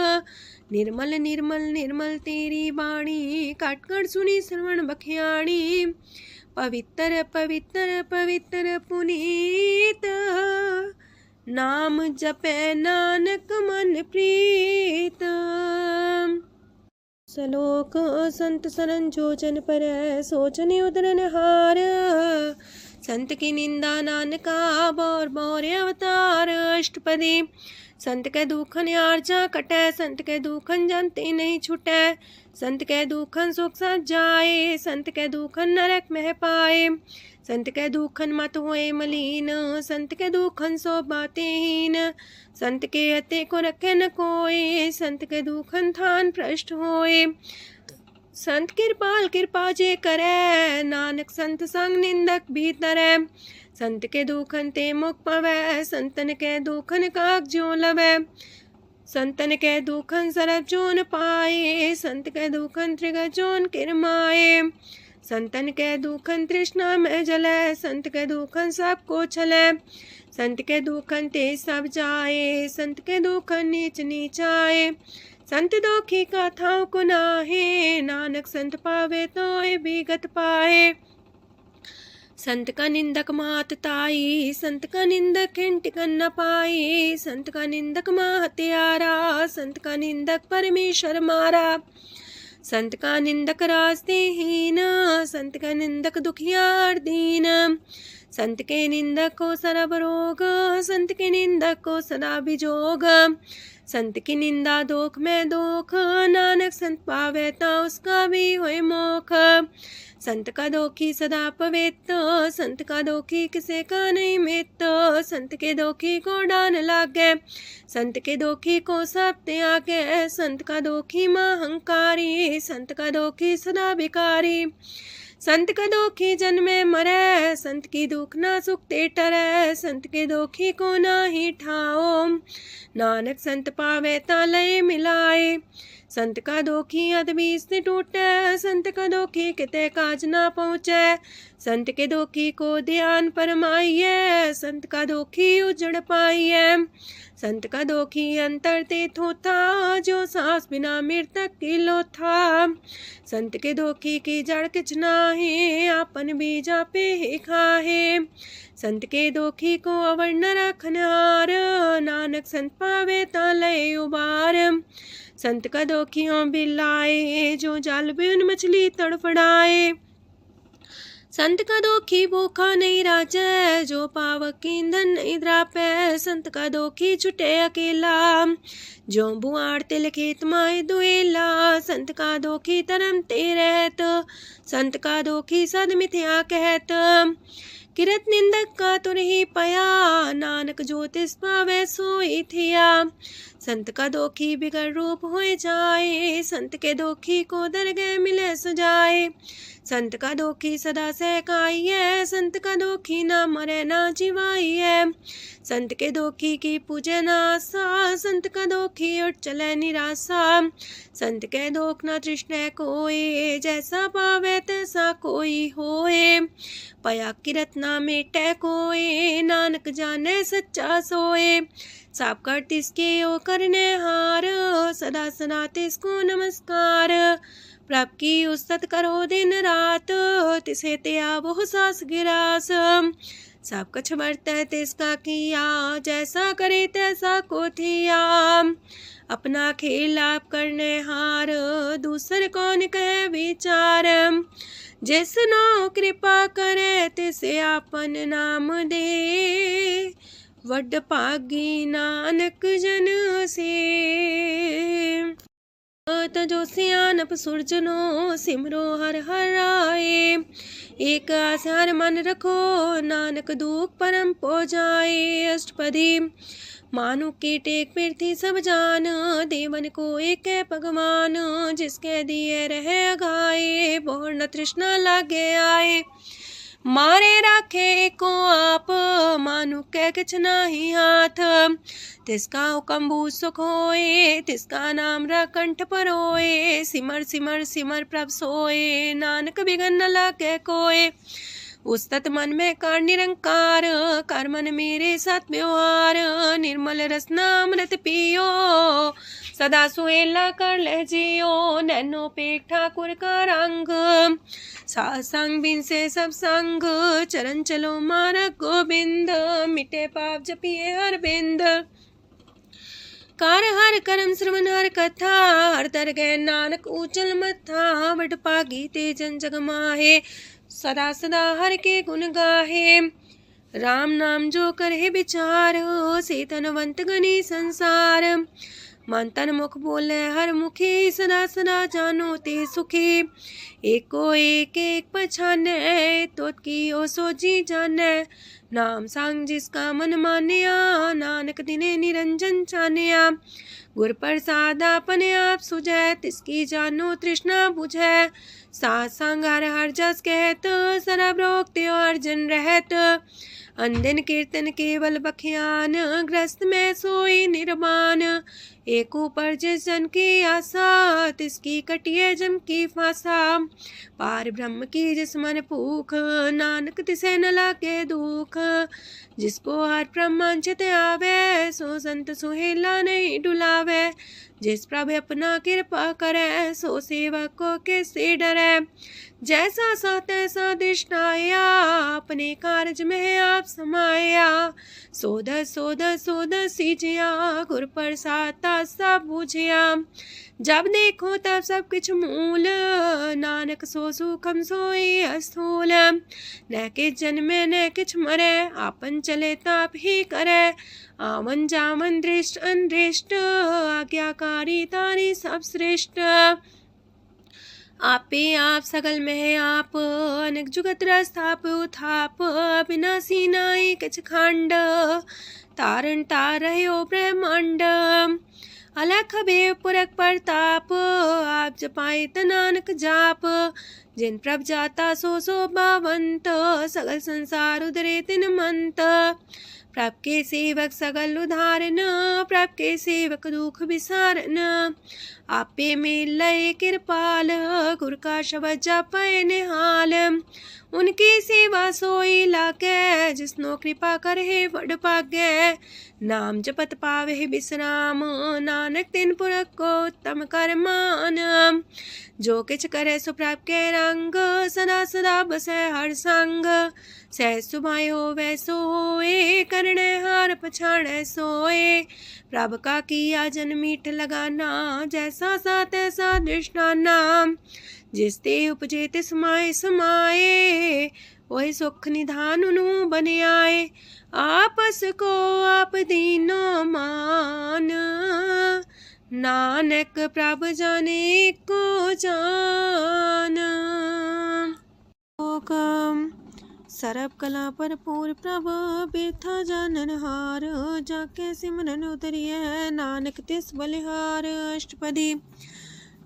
निर्मल निर्मल निर्मल तेरी बाणी, काटकर सुनी श्रवण बखियाणी। पवित्र पवित्र पवित्र पुनीत, नाम जपे नानक मन प्रीत। सलोक संत सरन जोजन पर, सोचन उदरन हार। संत की निंदा नानका, बौर बौर अवतार। अष्टपदी संत के दुखन आर्जा कटै, संत के दुखन जानते नहीं छुटै। संत के दुखन सुख सज जाए, संत के दुखन नरक में पाए। संत के दुखन मत होए मलीन, संत के दुखन सो बातें हीन। संत के अते को रखे न कोई, संत के दुखन थान भ्रष्ट होए। संत कृपाल कृपा जे करे, नानक संत संग निंदक भीतरै। संत के दुखन ते मुख पवै, संतन के दुखन काक ज्यों लवै। संतन के दुखन सरब जोन पाए, संत के दुखन त्रिगत जोन किरमाए। संतन के दुखन तृष्णा में जले, संत के दुखन सबको छले। संत के दुखन ते सब जाए, संत के दुखन नीच नीचाए। संत दोखी कथाओं को नाहे, नानक संत पावे तो भी गत पाए। संत का निंदक मात ताई, संत का निंदक खिंट कर न पाई। संत का निंदक माँ हत्यारा, संत का निंदक परमेश्वर मारा। संत का निंदक रास्तेहीन, संत का निंदक दुखियार दीन। संत के निंदक को सरब रोग, संत के निंदक को सदा बिजोग। संत की निंदा दोख में दोख, नानक संत पावे ता उसका भी होए मोख। संत का दोखी सदा पवित्र, संत का दोखी किसे का नहीं मित। संत के दोखी को डान लागे, संत के दोखी को सब त्यागे। संत का दोखी महांकारी, संत का दोखी सदा भिकारी। संत का दोखी जन्मे मरे, संत की दुख ना सुख ते टरे। संत के दोखी को ना ही ठाओ, नानक संत पावे ता लय मिलाए। संत का दोखी अदबीस से टूटे, संत का दोखी किते काज ना पहुँचे। संत के दोखी को ध्यान परमाइए, संत का दोखी उजड़ पाइए। संत का दोखी अंतर ते थोथा, जो सांस बिना मृतक की लोथा। संत के दोखी की जड़ किच नाहे, आपन बीजा पे ही खाहे। संत के दोखी को अवर न रखनहार, नानक संत पावे ता लय उबार। संत का दोखियों बिलाए, जो जाल बिन मछली तड़फड़ाए। संत का दोखी भूखा नहीं राजे, जो पावक ईंधन नहीं द्रापे। संत का दोखी छुटे अकेला, जो बुआड़ तिल खेत माए दुएला। संत का दोखी तरम ते रहत, संत का दोखी सद मिथ्या कहत। किरत निंदक का तुर ही पया, नानक जो तिस पावे सोई थिया। संत का दोखी बिगड़ रूप होए जाए, संत के दोखी को दरगह मिले सुजाए। संत का दोखी सदा सहकाइए, संत का दोखी ना मरे ना जीवाइए। संत के दोखी की पूजे ना आशा, संत का दोखी उठ चले निराशा। संत के दोख ना तृष्णा कोई, जैसा पावे तैसा कोई होए। पया किरत ना मेटे कोई, नानक जाने सच्चा सोए। साप कर तिसके ओ करने हार, सदा सदा तिसको नमस्कार। प्रभ की उस्तत करो दिन रात, तिसे त्या बहु सास गिरास। सब कुछ बरतै तिसका किया, जैसा करे तैसा को थिया। अपना खेल आप करने हार, दूसर कौन कहे विचार। जिसनो कृपा करे तिसे आपन नाम दे, वड पागी नानक जन से। तजो सियानप सुरजनो, सिमरो हर हर आए। एक आसार मन रखो, नानक दुख परम पो जाए। अष्टपदी मानु के टेक पृथ्वी सब जान, देवन को एक है भगवान। जिसके दिए रहे अघाए, बोर न तृष्णा लागे आए। मारे राखे को आप, मानु के किछ नाही हाथ। तिसका हुक्म भू सुख होए, तिसका नाम रकंठ पर होए। सिमर सिमर सिमर प्रभ सोए, नानक बिगन न लागे कोय। उस्तत मन में कर निरंकार, कर मन मेरे साथ व्यवहार। निर्मल रसना अमृत पियो, सदा सुहेला कर ले जियो। नैनो पेट ठाकुर का रंग, सासंग बिन से सब संग। चरण चलो मार्ग गोविंद, मिटे पाप जपिए हर बिंद। कार हर करम श्रवण हर कथा, हर दरगह नानक ऊचल मथा। वड पागी ते जन जग माहे, सदा सदा हर के गुण गाहे। राम नाम जो करे विचार, से तनवंत गनी संसार। मन तन मुख बोले हर मुखी, सदा सदा जानो ते सुखी। एको एक एक पछाने, तो की ओ सोची जाने। नाम सांग जिसका मन मानिया, नानक दिने निरंजन छानिया। गुर प्रसाद अपने आप सुझै, तिसकी जानो तृष्णा बुझै। सात संग हर हर जस कहत, सरब रोग त्यो अर्जन रहत। अनदिन कीर्तन केवल बखियान, ग्रस्त में सोई निर्वाण। एक ऊपर जिस जन की आशा, तिसकी कटिए जम की फांसा। पार ब्रह्म की जिस मन भूख, नानक तिसे न लागे दुख। जिसको हर ब्रह्मांड चित आवे, सो संत सुहेला नहीं डुलावे। जिस प्रभु अपना कृपा करे, सो सेवक को किससे डरे। जैसा सा तैसा दिशनाया, अपने कारज में आप समाया। सोध सोध सोध सीजिया, गुर प्रसाद सब बुझिया। जब देखो तब सब कुछ मूल, नानक सो सुखम सोई अस्थूल। न किछ जन्मे न किछ मरे, आपन चले ताप ही करे। आवन जावन दृष्ट अनदृष्ट, आज्ञाकारी तारी सब श्रेष्ठ। आपे आप सगल में आप, अनेक जुगत रस्थाप उथाप। विनाशी नाई किछ खंड, तारण तार रह्यो ब्रह्मांड। अलख भेव पुरख प्रताप, आप जपाए त नानक जाप। जिन प्रभ जाता सो शोभावंत, सगल संसार उधरे तिन मंत। प्रभ के सेवक सगल उधारन, प्रभ के सेवक दुख विसारन। आपे में लय कृपाल, गुर का शब्द जपै निहाल। उनकी सेवा सोई लागे, जिसनो कृपा करे वड पागे। नाम जपत पावे विश्राम, नानक तिन पुरख को उत्तम कर मान। जो किछ करे सो प्रभ के रंग, सदा सदा बसै हर संग। सह सुभाए होवै सो होए, करणे हार पछाड़ै सोए। प्रभ का किया जन मीठ लगाना, जैसा सा तैसा दृष्टाना। जिस ते उपजे तिस माए समाए, वही सुख निधान उनु बन आए। आपस को आप दीनो मान, नानक प्रभ जाने को जान। सरब कला भरपूर प्रभ, बिरथा जानन हार। जाके सिमरन उतरिए, नानक तिस बलिहार। अष्टपदी।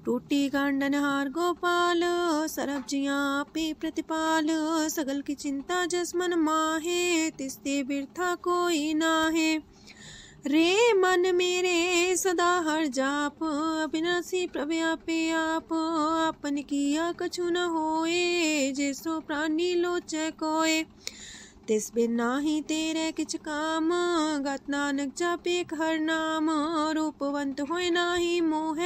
टूटी गांडन हार गोपाल, सरब जिया पे प्रतिपाल। सगल की चिंता जस मन माहे, तिसते बिरथा कोई नाहे। रे मन मेरे सदा हर जाप, अविनाशी प्रभ आपे आप। आपन किया कछु न होए, जैसो प्राणी लोचै कोय। तिस बिन नाही तेरे किछ काम, गत नानक जापे हर नाम। रूपवंत होय नाही मोह,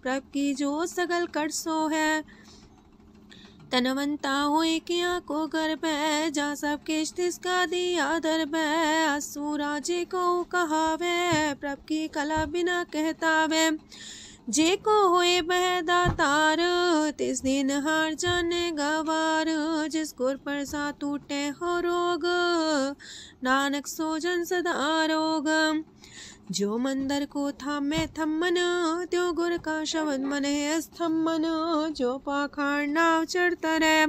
प्रभ की जो सगल कर सो है। तनवंता होए किया को गर्भ, जा सब किश तिसका दिया दर्ब। असु राजे को कहावे, प्रभ की कला बिना कहतावे। जे को होए बह दातार, तिस दिन हार जाने गवार। जिस गुर प्रसाद टूटे हो रोग, नानक सो जन सदा रोग। जो मंदर को थामे थम्मन, त्यो गुर का शब्द मन है स्तम्भन। जो पाखाड़ नाव चढ़ता रहे,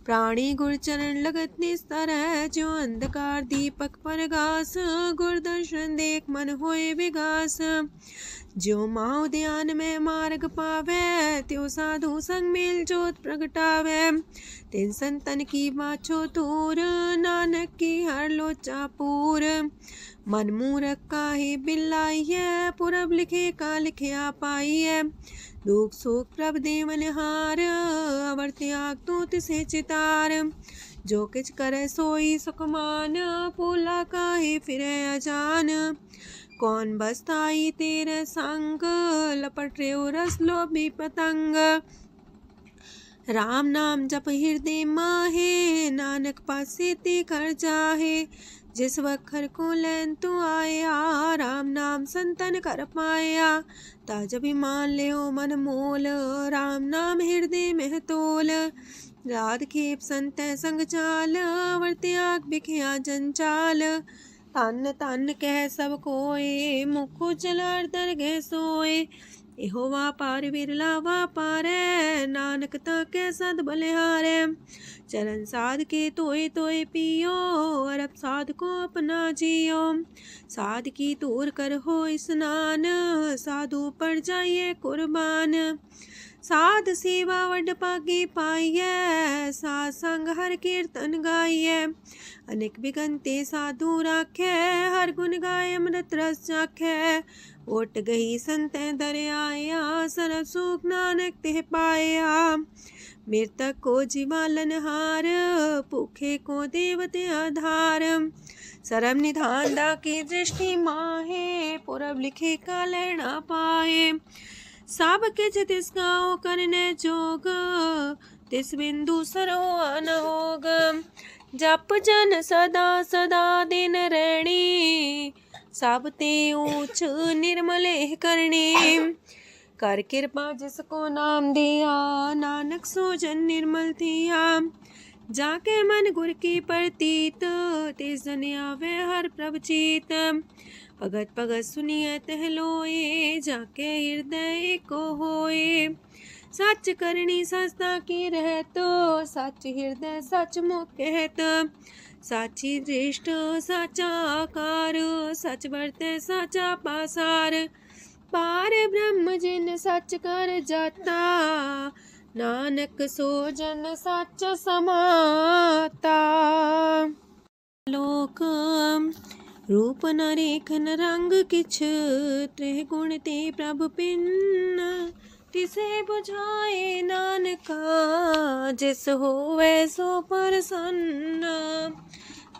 प्राणी गुर चरण लगत निस्तर है। जो अंधकार दीपक पर घास, गुर दर्शन देख मन होए विगास। जो माओ ध्यान में मार्ग पावे, त्यो साधु संग मेल जोत प्रगटावे। तिन संतन की बाछो तूर, नानक की हर लोचा पूर। मन मूरख काहे बिलाइए, पुरब लिखे का लिखिया पाइए। दुख सुख प्रभ देवन हार, अवर त्याग तू तिसे चितार। जो किछ करे सोई सुखमान, पोला काहे फिरे अजान। कौन बसताई तेरे संग, लपट रे रस लोभी पतंग। राम नाम जप हृदय माहे, नानक पासे ते कर जाहे। जिस वखर को लैन तू आया, राम नाम संतन कर पाया। ताज अभिमान ले ओ मन मोल, राम नाम हृदय में तोल। राध खेप संत संग चाल, वर त्याग बिखिया जंचाल। तन तन कह सब कोय, मुखो चलार दरगह सोए। एहो वापार विरला वापारै, नानक ताके सद बलिहारै। चरण साध के तोय तोय पियो, अरब साध को अपना जियो। साध की तूर कर हो स्नान, साधु पर जाइए कुर्बान। साध सेवा वड पागे पाइए, साध संग हर कीर्तन गाइए। अनेक बिगंते साधु राखे, हर गुण गाय अमृत रस चाखे। ओट गई संतै दरियाया, सरब सुख नानक तिह पाया। मृतक को जीवालन हार, भूखे को देवते आधार। सरब निधान डाकी दृष्टि माहे, पुरब लिखे का लहना पाए। सब किछ तिस गाओ करने जोग, तिस बिंदु सरो अनहोग। जप जन सदा सदा दिन रैणी, सब ते ऊंच निर्मले करणी। कर कृपा जिसको नाम दिया, नानक सो जन निर्मल थिया। जाके मन गुर की प्रतीत, तिस जन आवे हर प्रभ चीत। भगत भगत सुनिए तह लोए, जाके हृदय को होए। सच करनी सस्ता की रहत, सच हृदय सच मुख कहत। साची दृष्ट साचा आकार, सच बरते साचा पासार। पार ब्रह्म जिन सच कर जाता, नानक सो जन सच समाता। लोक रूप न रेखन रंग किछ, त्रिह गुण ते प्रभ पिन। तिसे बुझाए नानका, जिस होवे सो प्रसन्न।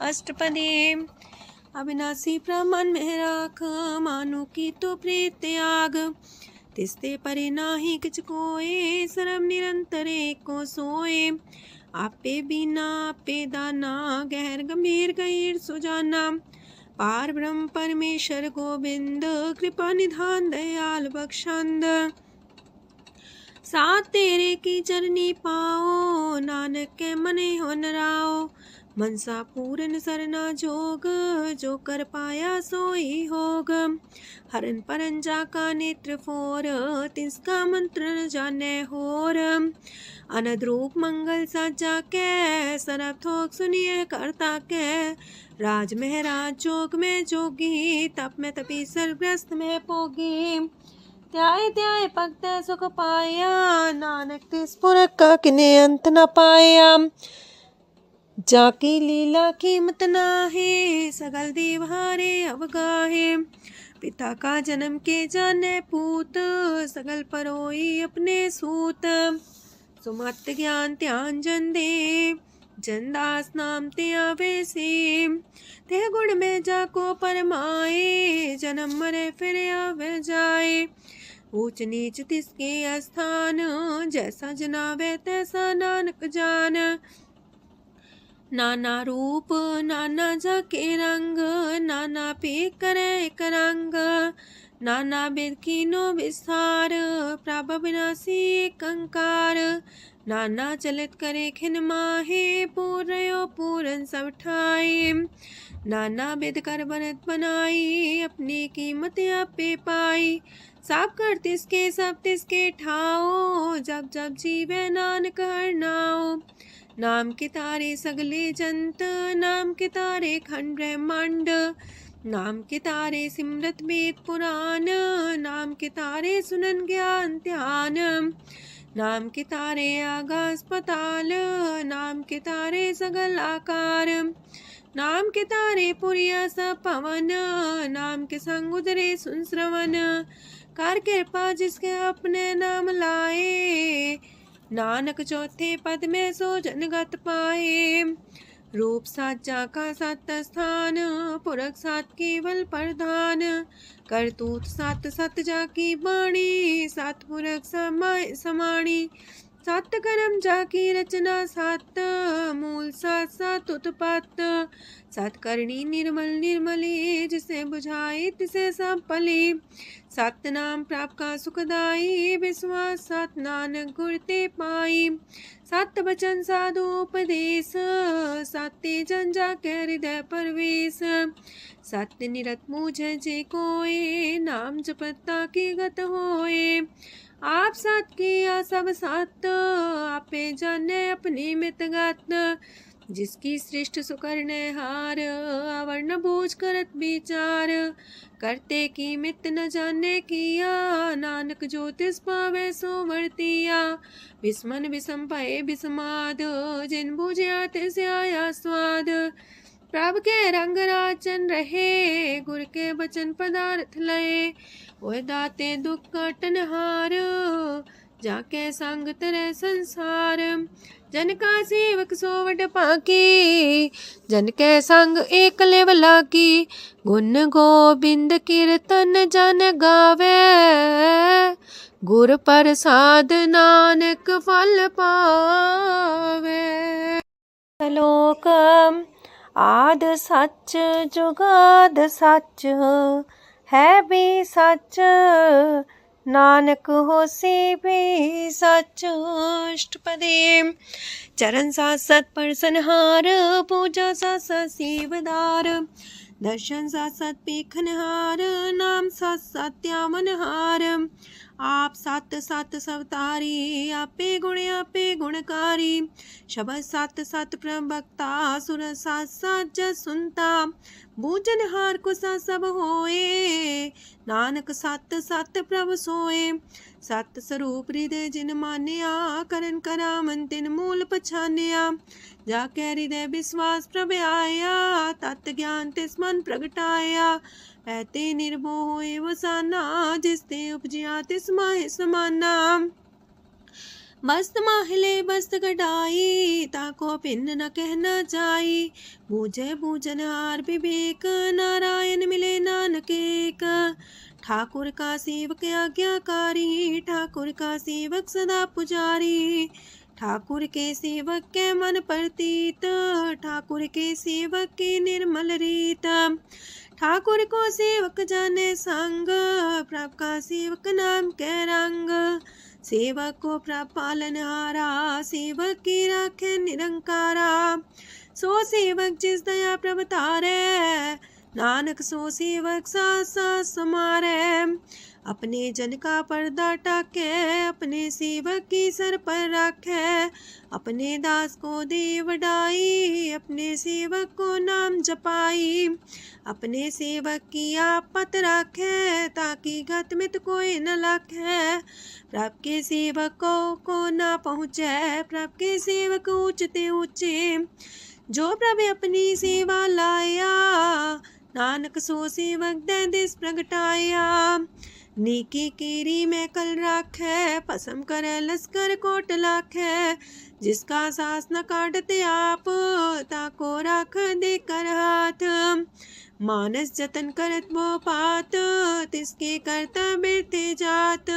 अष्टपदी। अविनाशी प्रमन में राख, मानो की तो प्रीत त्याग। तिसते परे नाही किछ कोय, सरब निरंतर एको सोए। आपे बिना आपे दाना, गहर गंभीर गहीर सुजाना। पार ब्रह्म परमेश्वर गोविंद, कृपा निधान दयाल बख्शंद। साथ तेरे की चरनी पाओ, नानक के मने हो नराओ। मनसा पूरन सरना जोग, जो कर पाया सोई होग। हरन परन जाका नेत्र फोर, तिसका मंत्र न जाने होर। अनद रूप मंगल साजा के, सरब थोक सुनिए करता के। राज महराज जोग में जोगी, तप में तपी सर्वग्रस्त में पोगी। त्याय त्याय भक्त सुख पाया, नानक तिस पुरख का किने अंत न पाया। जाकी लीला कीमत नाहे, सगल देव हारे अवगाहे। पिता का जन्म के जाने पूत, सगल परोई अपने सूत। सुमत ज्ञान ध्यान जन दे, जनदास नाम ते आवे से। ते गुण में जाको परमाए, जन्म मरे फिर आवे जाए। ऊंच नीच तिसके स्थान, जैसा जनावे तैसा नानक जान। नाना रूप नाना जाके रंग, नाना पे करे एक रंग। नाना बिद कीनो विस्तार, प्रभ विनाशी एक अंकार। नाना चलित करे खिन माहे, पूर्यो पूरन सब ठाए। नाना बिद कर बनत बनाई, अपनी कीमत आपे पाई। सब कर तिसके सब तिसके ठाओ, जब जब जीवे नानक हर नाओ। नाम के तारे सगले जंत, नाम के तारे खंड ब्रह्मांड। नाम के तारे सिमरत वेद पुराण, नाम के तारे सुनन ज्ञान ध्यान। नाम के तारे आकाश पाताल, नाम के तारे सगल आकार। नाम के तारे पुरिया सब पवन, नाम के संग उदरे सुन श्रवण। कर कृपा जिसके अपने नाम लाए, नानक चौथे पद में सो जनगत पाए। रूप साचा का सत स्थान, पुरख सात केवल प्रधान। करतूत सत सत जाकी बाणी, सत पुरख समाणी। सत कर्म जाकी रचना सत, मूल सात सात उत्पत्त। सत करणी निर्मल निर्मली, जिसे बुझाई तिसे सब पली। सत नाम प्राप का सुखदाई, विश्वास सत नानक गुर ते पाई। सत बचन साधु उपदेश, सत्य जन जाके हृदय परवेश। सत्य निरत मुझे जे कोय, नाम जपता की गत होए। आप सत किया सब सत, आपे जाने अपनी मित गत। जिसकी सृष्ट सुकरने हार, अवर्ण बूझ करत विचार। करते की मित न जाने किया, नानक जो तिस पावे सो वर्तिया। विस्मन विषम भय विषमाद, जिन बुझिया तिस आया स्वाद। प्रभ के रंग राजन रहे, गुर के बचन पदार्थ लये। होए दाते दुख कटनहार, जाके संग तरै संसार। जन का सेवक सोवट पाकी, जन के संग एक लेवला की। गुण गोबिंद कीर्तन जन गावे, गुर प्रसाद नानक फल पावे। श्लोक आद सच जुगाद सच, है भी सच नानक होसी भी सच। अष्टपदी चरण साथ सत परसनहार, पूजा साथ साथ सेवदार। दर्शन साथ साथ पेखनहार, नाम साथ साथ त्यामनहार। आप सत सत सवतारी, आपे गुणकारी। शबद सत सत प्रभक्ता, सुर सात सात जस सुनता। बूझनहार को साथ सब होए, नानक सत सत प्रभ सोए। सत स्वरूप हृदय जिन मानिया, करन करामन तिन मूल पछानिया। जाके हृदय विश्वास प्रभ आया, तत् ज्ञान तिस मन प्रगटाया। ऐते निर्भो होए वसाना, जिसते उपजिया तिस माहि समाना। मस्त माहिले बस्त कटाई, ताको भिन्न न कहना जाई। बूझे बूझनहार विवेक, नारायण मिले नानक एक। ठाकुर का सेवक आज्ञाकारी, ठाकुर का सेवक सदा पुजारी। ठाकुर के सेवक के मन प्रतीत, ठाकुर के सेवक की निर्मल रीत। ठाकुर को सेवक जाने संग, प्रभ का सेवक नाम के रंग। सेवक को प्रभ पालनहारा, सेवक की राखे निरंकारा। सो सेवक जिस दया प्रभ तारे, नानक सो सेवक साथ साथ समारे। अपने जन का पर्दा टाके, अपने सेवक की सर पर राखे। अपने दास को दे वडाई, अपने सेवक को नाम जपाई। अपने सेवक की आप पत राखे, ताकि गत मित कोई न लाखे। प्रभ के सेवक को ना पहुँचे, प्रभ के सेवक ऊंचते ऊंचे। जो प्रभ अपनी सेवा लाया, नानक सो सेवक दे दिस प्रगटाया। नीकी कीरी में कल राखे, पसम करे लस्कर कोट लाखे। जिसका सास न काटते आप, ताको राख दे कर हाथ। मानस जतन करत वो पात, तिसके करता बिरते जात।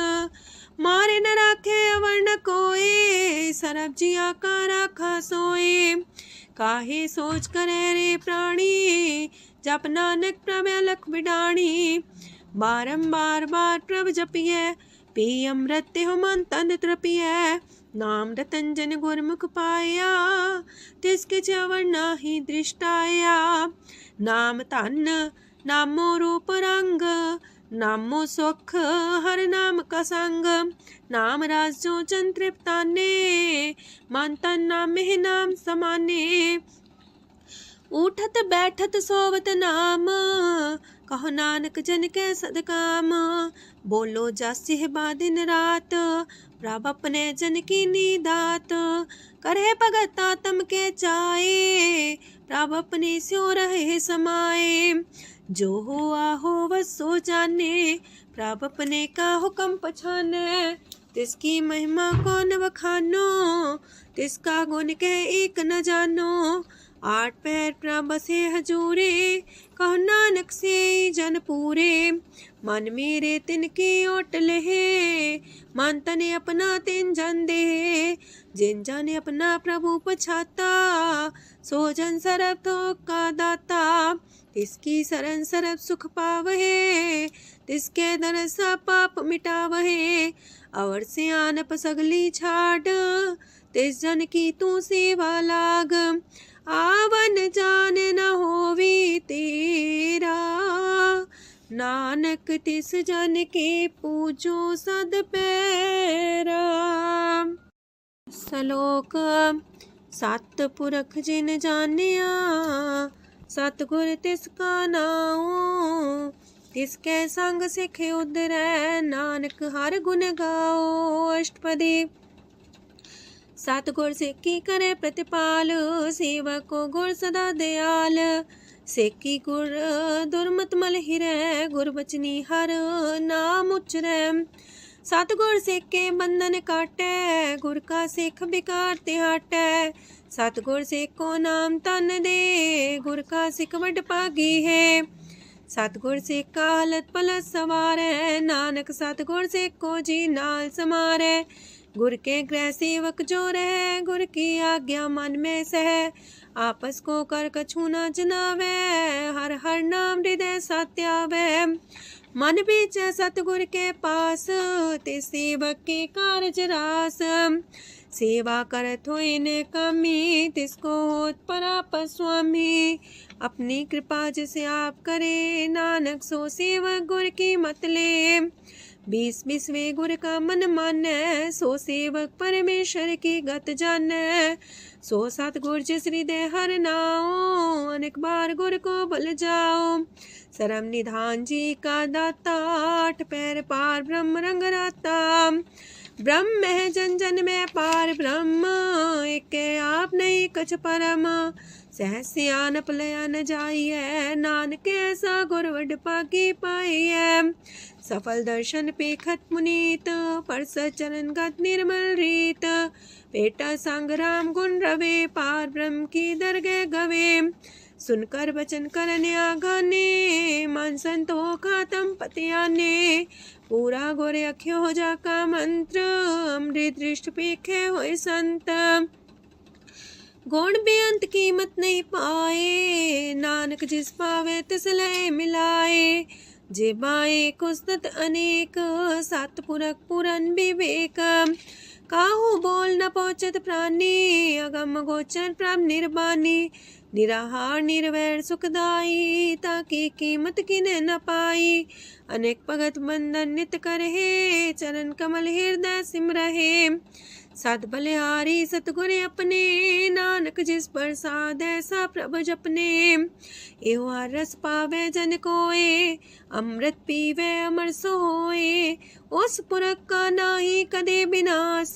मारे न राखे अवर न कोई, सरब जिया का राखा सोए। काहे सोच करे रे प्राणी, जप नानक प्रभ अलख बिडाणी। बारंबार बार प्रभ जपिए, पी अमृत हो मन तन तृपिए। नाम रतन जन गुरमुख पाया, तिसके चवर नाही दृष्टाया। नाम धन नामो रूप रंग, नामो सुख हर नाम का संग। नाम राज जो जन तृप्ताने, मन तन नाम में नाम समाने। उठत बैठत सोवत नाम, कहो नानक जन के सदकाम। बोलो जस बा दिन रात, प्रभ अपने जन की नीदात। करे भगत आत्म के चाए, प्रभ अपने स्यो रहे समाए। जो हो आहो वसो जाने, प्रभ अपने का हुक्म पछाने। तिसकी महिमा कौन बखानो, तिसका गुण के एक न जानो। आठ पैर प्रभ बसे हजूरे, कहो नानक से जन पूरे। मन मेरे तिनकी ओट लहे, मन तने अपना तिन जन दे। जिन जन अपना प्रभु पछाता, सो जन सरब थोक का दाता। तिसकी शरण सरब सुख पावहे, तिसके दरसा पाप मिटावहे। अवर से आनप सगली छाड़, तिस जन की तू सेवा लाग। आवन जान न होवी तेरा, नानक तिस जन के पूजो सद पैरा। श्लोक सत पुरख जिन जानिया, सतगुर तिसका नाओ। तिसके संग सिख उदरै, नानक हर गुण गाओ। अष्टपदी सतगुर सिखी करे प्रतिपाल, सेवक को गुर सदा दयाल। सेकी गुर दुर्मत मल हिरै, गुर बचनी हर नाम उचरै। सतगुर सेके बंधन काटै, गुर का सिख बिकार ते हटै। सतगुर सेको नाम तन दे, गुर का सिख वड भागी है। सतगुर सेका हलत पलत सवारै, नानक सतगुर सेको जी नाल समारै। गुर के गृह सेवक जो रहे, गुर की आज्ञा मन में सह। आपस को कर कछु न जनावै, हर हर नाम हृदय सत्यावै। मन बीचै सतगुर के पास, ते सेवक के कारज रास। सेवा करत होए ने कामी, तिसको होत परापर स्वामी। अपनी कृपा जिसे आप करे, नानक सो सेवक गुर की मत ले। 20 गुर का मन मानै, सो सेवक परमेश्वर की गत जानै। सो सतगुर जिस हृदय हर नाओ, अनेक बार गुर को बल जाओ। सरम निधान जी का दाता, 8 पैर पार ब्रह्म रंग राता। ब्रह्म है जन जन में पार ब्रह्म, एक आप नहीं कछ परम। सहस सियानप लया न जाइए, नानक ऐसा गुर वड पागी पाइए। सफल दर्शन पेखत मुनीत, परस चरण गत निर्मल रीत। पेटा संग राम गुण रवे, पार ब्रह्म की दरगह गवे। सुनकर बचन करन आगाने, मन संतो खातम पतियाने। पूरा गोरे अख्यो हो जाका मंत्र, अमृत दृष्ट पेखे होए संत। गुण बेअंत कीमत नहीं पाए, नानक जिस पावे तिस लय मिलाए। जे बाए कुस्तत अनेक, सतपुरख पुरन विवेक। काहू बोल न पहुँचत प्राणी, अगम गोचर प्रभ निर्बानी। निराहार निर्वैर सुखदाई, ताकि कीमत किने न पाई। अनेक भगत बंधन नित करहे, चरण कमल हृदय सिमरहे। सत बलिहारी सतगुर अपने, नानक जिस प्रसाद ऐसा प्रभ जपने। एहो हर रस पावे जन कोय, अमृत पीवे अमर सोए। उस पुरख का नाही कदे विनाश,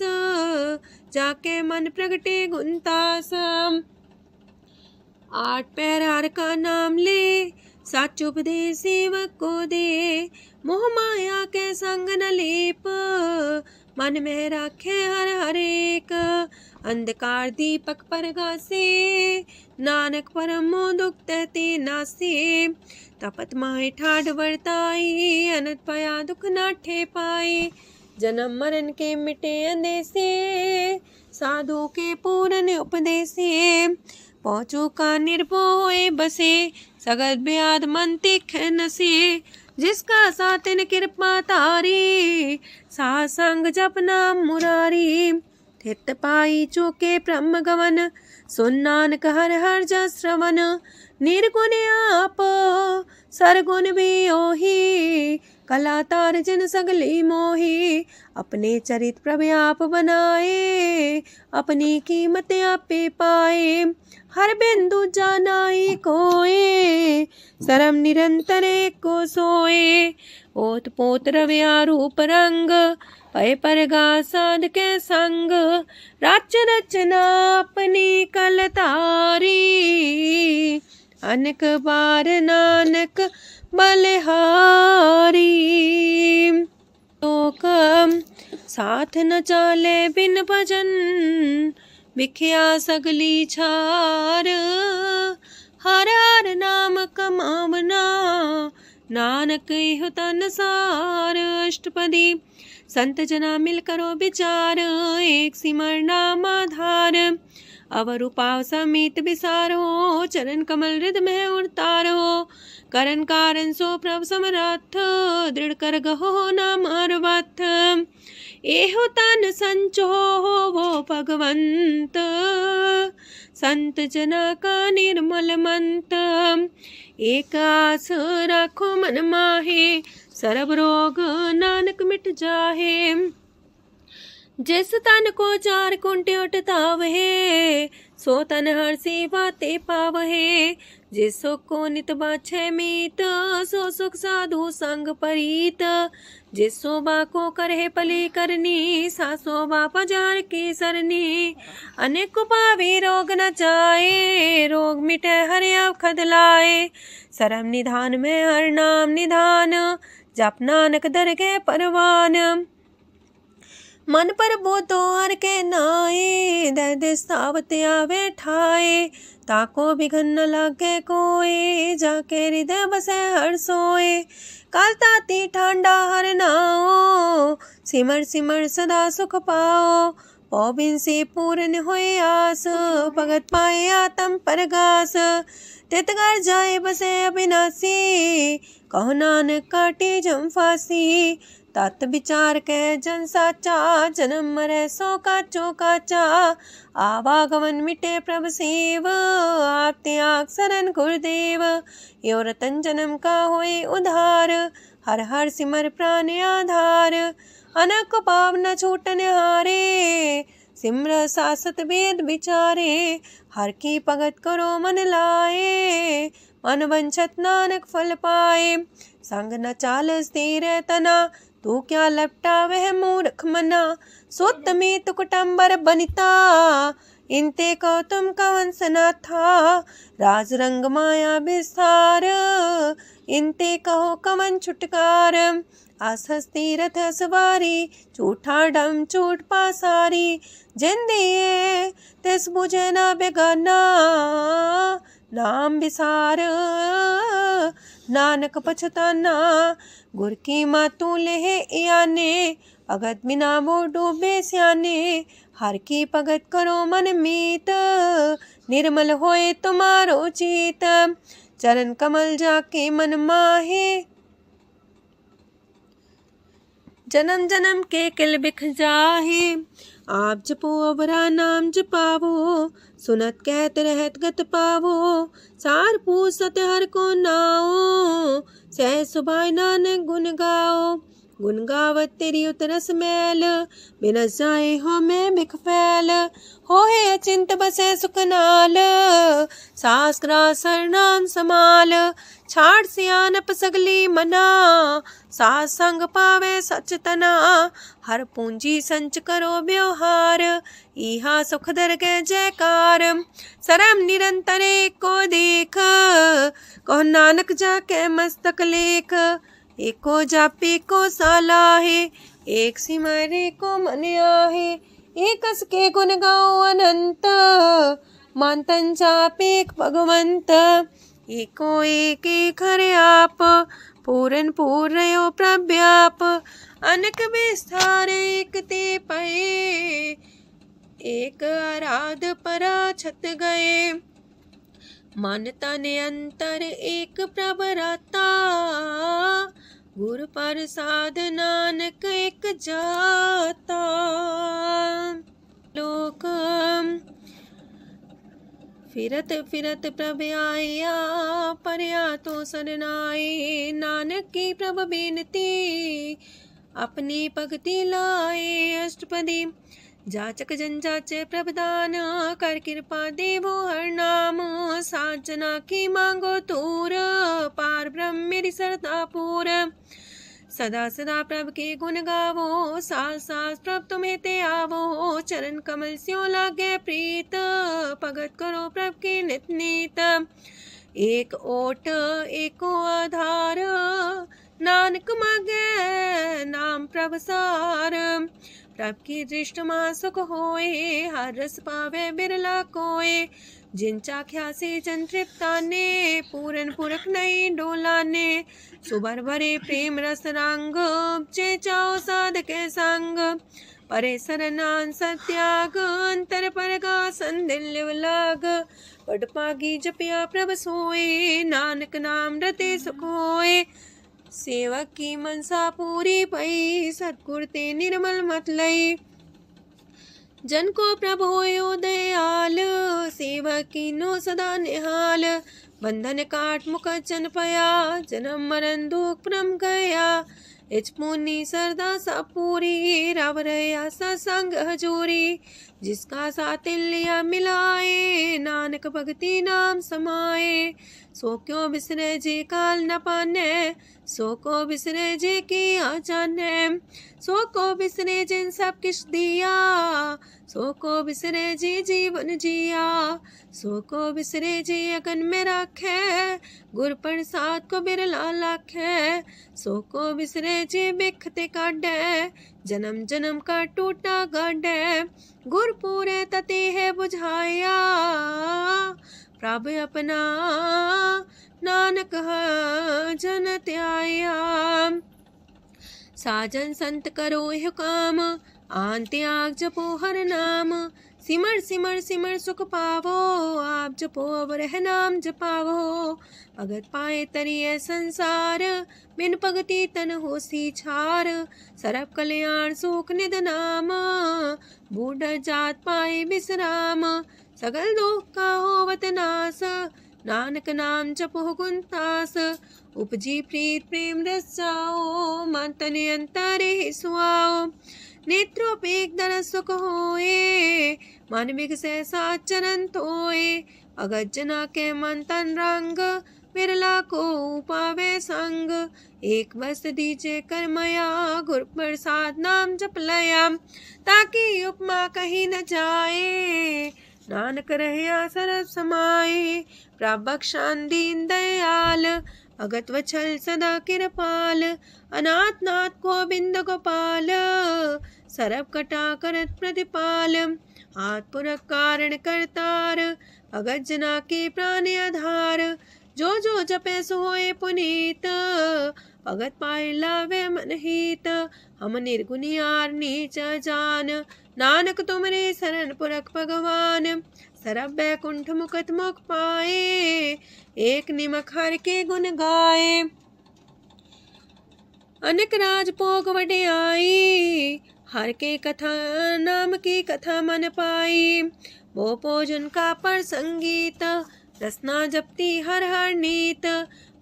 जाके मन प्रगटे गुणतास। 8 पैर हर का नाम ले, सच उपदेश सेवक को दे। मोह माया के संग न लेप, मन में राखे हर हर एक। अंधकार दीपक परगासे, नानक परम दुख तहते नासे। तपत माहे ठाढ़ वर्ताई, अनंत पया दुख नाठे पाए। जन्म मरण के मिटे अंदेसे, साधु के पूरन उपदेसे। पहुँचो का निर्भय बसे, सगत ब्याद मन तीखे नसे। जिसका सातिन कृपा तारी, साथ संग जप नाम मुरारी। थित पाई चूके ब्रह्म गवन, सुन नानक हर हर जस श्रवण। निर्गुण आप सरगुण भी ओही, कला तार जिन सगली मोही। अपने चरित प्रभ आप बनाए, अपनी कीमत आपे पाए। हर बिंदु जानाई कोए, सरम निरंतर को सोए। ओत पोत रव्या रूप रंग, पय परगा साध के संग। रच रचना अपनी कलतारी, अनेक बार नानक बलिहारी। लोक साथ न चाले बिन भजन, बिखिया सगली छार। हर हर नाम कमावना, नानक इह तन सार। अष्टपदी संत जना मिल करो विचार, एक सिमर नाम आधार। अवर उपाव समीत विसार हो, चरण कमल हृद में उतार हो। करन कारण सो प्रभ समरथ, दृढ़ कर गहो नाम अर्वथ। एहो तन संचो हो वो भगवंत, संत जना का निर्मल मंत। एक आस राखो मन माहे, सरब रोग नानक मिट जाहे। जिस तन को चार कुंटे उठता वहे, सो तन हर्षी बाते पावहे। जिस सुख को नित बाछे मीत, सो सुख साधु संग परीत। जिस शोभा को करहे पली करनी, सा शोभा पजार की सरनी। अनेक पावी रोग न जाए, रोग मिटे हरि अवखद लाए। सरम निधान में हर नाम निधान, जप नानक दरगे परवान। मन पर बोतो हर के नाए, दर्द सावत आवे ठाए। ताको बिघन न लागे कोय, जाके हृदय बसे हर सोए। काल ताती ठांडा हर नाओ, सिमर सिमर सदा सुख पाओ। पौबिन से पूर्ण होए आस, भगत पाए आत्म परगास। तित घर जाए बसे अविनाशी, कहो नानक काटे जम फांसी। तत् विचार कह जन साचा, जन्म मरै सो काचो काचा। आवागमन मिटे प्रभ सेव, आप त्याग शरण गुरुदेव। यो रतन जन्म का होए उधार, हर हर सिमर प्राण आधार। अनक पाप न छूटन हारे, सिमर सासत वेद विचारे। हर की भगत करो मन लाए, मन वंछत नानक फल पाए। संग न चाल स्थिर तना, तू क्या लपटा वह मूर्ख मना। सुत में तु कुटुम्बर बनिता, इनते को तुम कवन सना था। राज रंग माया विस्तार, इनते कहो कवन छुटकार। आस तीरथ सवारी, झूठा डम झूठ पासारी। जिन दिए तिस बुझे ना बेगाना, नाम विसार नानक पछताना। गुर की मातू लेहे याने, भगत बिना वो डूबे स्याने। हर की भगत करो मन मीत, निर्मल होए तुम्हारो चित। चरण कमल जाके मन माहे, जन्म जन्म के किल बिख जाहे। आप जपो अवरा नाम जपावो, सुनत कहत रहत गत पावो। सार पूसत हर को नाओ, सह सुभाय नानक गुन गाओ। गुन गावत तेरी उतरस मैल, बिनस जाए हो मैं बिख फैल। होए अचिंत बसे सुखनाल, सास ग्रास हर नाम समाल। छाड़ सियानप सगली मना, सास संग पावे सच तना। हर पूंजी संच करो व्यवहार, इहा सुख दरगे जयकार। सरम निरंतर एको देख, कहो नानक जाके मस्तक लेख। एको जापे को सालाहे, एक सिमरे को मन आहे। एकस के गुण गाओ अनंत, मानतन जापे भगवंत। एको एक एक हरे आप, पूरन पूर्णयो प्रव्याप। अनक विस्तार एक ते पए, एक आराध परा छत गए। मन तन अंतर एक प्रभ राता, गुर प्रसाद नानक एक जाता। लोक फिरत फिरत प्रभ आया, परया तो सरनाए। नानक की प्रभ बेनती, अपनी भक्ति लाए। अष्टपदी जाचक जन जाचे प्रभदान, कर कृपा देवो हर नाम। साजना की मांगो तूर, पार ब्रह्म मेरी सरदा पूर। सदा सदा प्रभ के गुण गावो, सास सास प्रभ तुम्हें ते आवो। चरण कमल स्यो लागे प्रीत, भगत करो प्रभ के नित नीत। एक ओट एको आधार, नानक मागे नाम प्रभ सार। प्रभ की दृष्ट मां सुख होए, हर रस पावे बिरला कोय। जिन चाख्या से जन तृप्ताने, पूरन पुरख नहीं डोलाने। सुबर भरे प्रेम रस रंग, उपजे चाओ साधके संग। परे सरनान सत्याग, अंतर परगा संदिल लाग। पट पागी जपिया प्रभ सोए, नानक नाम रते सुख होए। सेवक की मनसा पूरी पई, सतगुर ते निर्मल मत लई। जन को प्रभ होयो दयाल, सेवक कीनो सदा निहाल। बंधन काट मुख चन पया, जन्म मरण दुख भ्रम गया। इच पुनी सरदा सा पूरी, रव रया सत्संग हजूरी। जिसका सातिल्या मिलाए, नानक भगति नाम समाए। सो क्यों बिसरे जे काल न पाने, सो को बिसरे जे किया जाने। सो को बिसरे जिन सब किछ दिया, सो को बिसरे जे जीवन जिया। सो को बिसरे जे अगन में राखे, गुर प्रसाद को बिरला लाखे। सो को बिसरे जे बिखते काढ़े, जन्म जन्म का टूटा गाढ़े। गुर पूरे तते है बुझाया, प्रभ अपना नानक जन त्याया। साजन संत करो यह काम, आन त्याग जपो हर नाम। सिमर सिमर सिमर सुख पावो, आप जपो अब रह नाम जपावो। भगत पाए तरिए संसार, बिन भगति तन होसी छार। सरब कल्याण सुख निध नाम, बूढ़ जात पाए विश्राम। सगल दुख का होवत नाश, नानक नाम जपो गुणतास। उपजी प्रीत प्रेम रस जाओ, मन तन अंतरे ही सुआओ। नेत्रोपेक दरस सुख होए, मन बिगसे सात चरण तोए। अगत जना के मन तन रंग, बिरला को पावे संग। एक बस दीजे कर मया, गुर प्रसाद नाम जप लया। ताकि उपमा कहीं न जाए, नानक रहिया सरब समाए। प्रभक्षान दीन दयाल, अगत वछल सदा कृपाल। अनाथ नाथ गोविंद गोपाल, सरब कटा करत प्रतिपाल। हाथ पुरख कारण करतार, अगत जना के प्राण आधार। जो जो जपे सो होए पुनीत, भगत पाए लावे मन हित। हम निर्गुनियार नीच जान, नानक तुमरे शरण पुरख भगवान। सरब बैकुंठ मुकत मुख पाए, एक निमक हर के गुण गाए। अनेक राज भोग वड्याई, हर के कथा नाम की कथा मन पाई। वो भोजन का पर संगीत, रसना जपती हर हर नीत।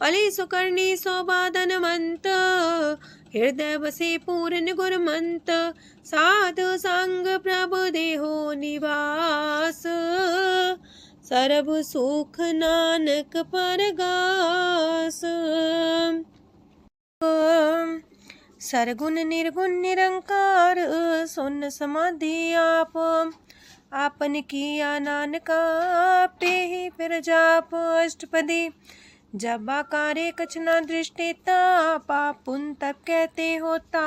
पली सुकर्णी सौबादन मंत, हृदय बसे पूर्ण गुरमंत। साधु संग प्रभु देहो निवास, सरब सुख नानक परगास। सरगुण निर्गुण निरंकार, सुन समाधि आप। आपन किया नानका, पे ही फिर जाप। अष्टपदी जब आकारे कछ न दृष्टिता, पाप पुण्य तब कहते होता।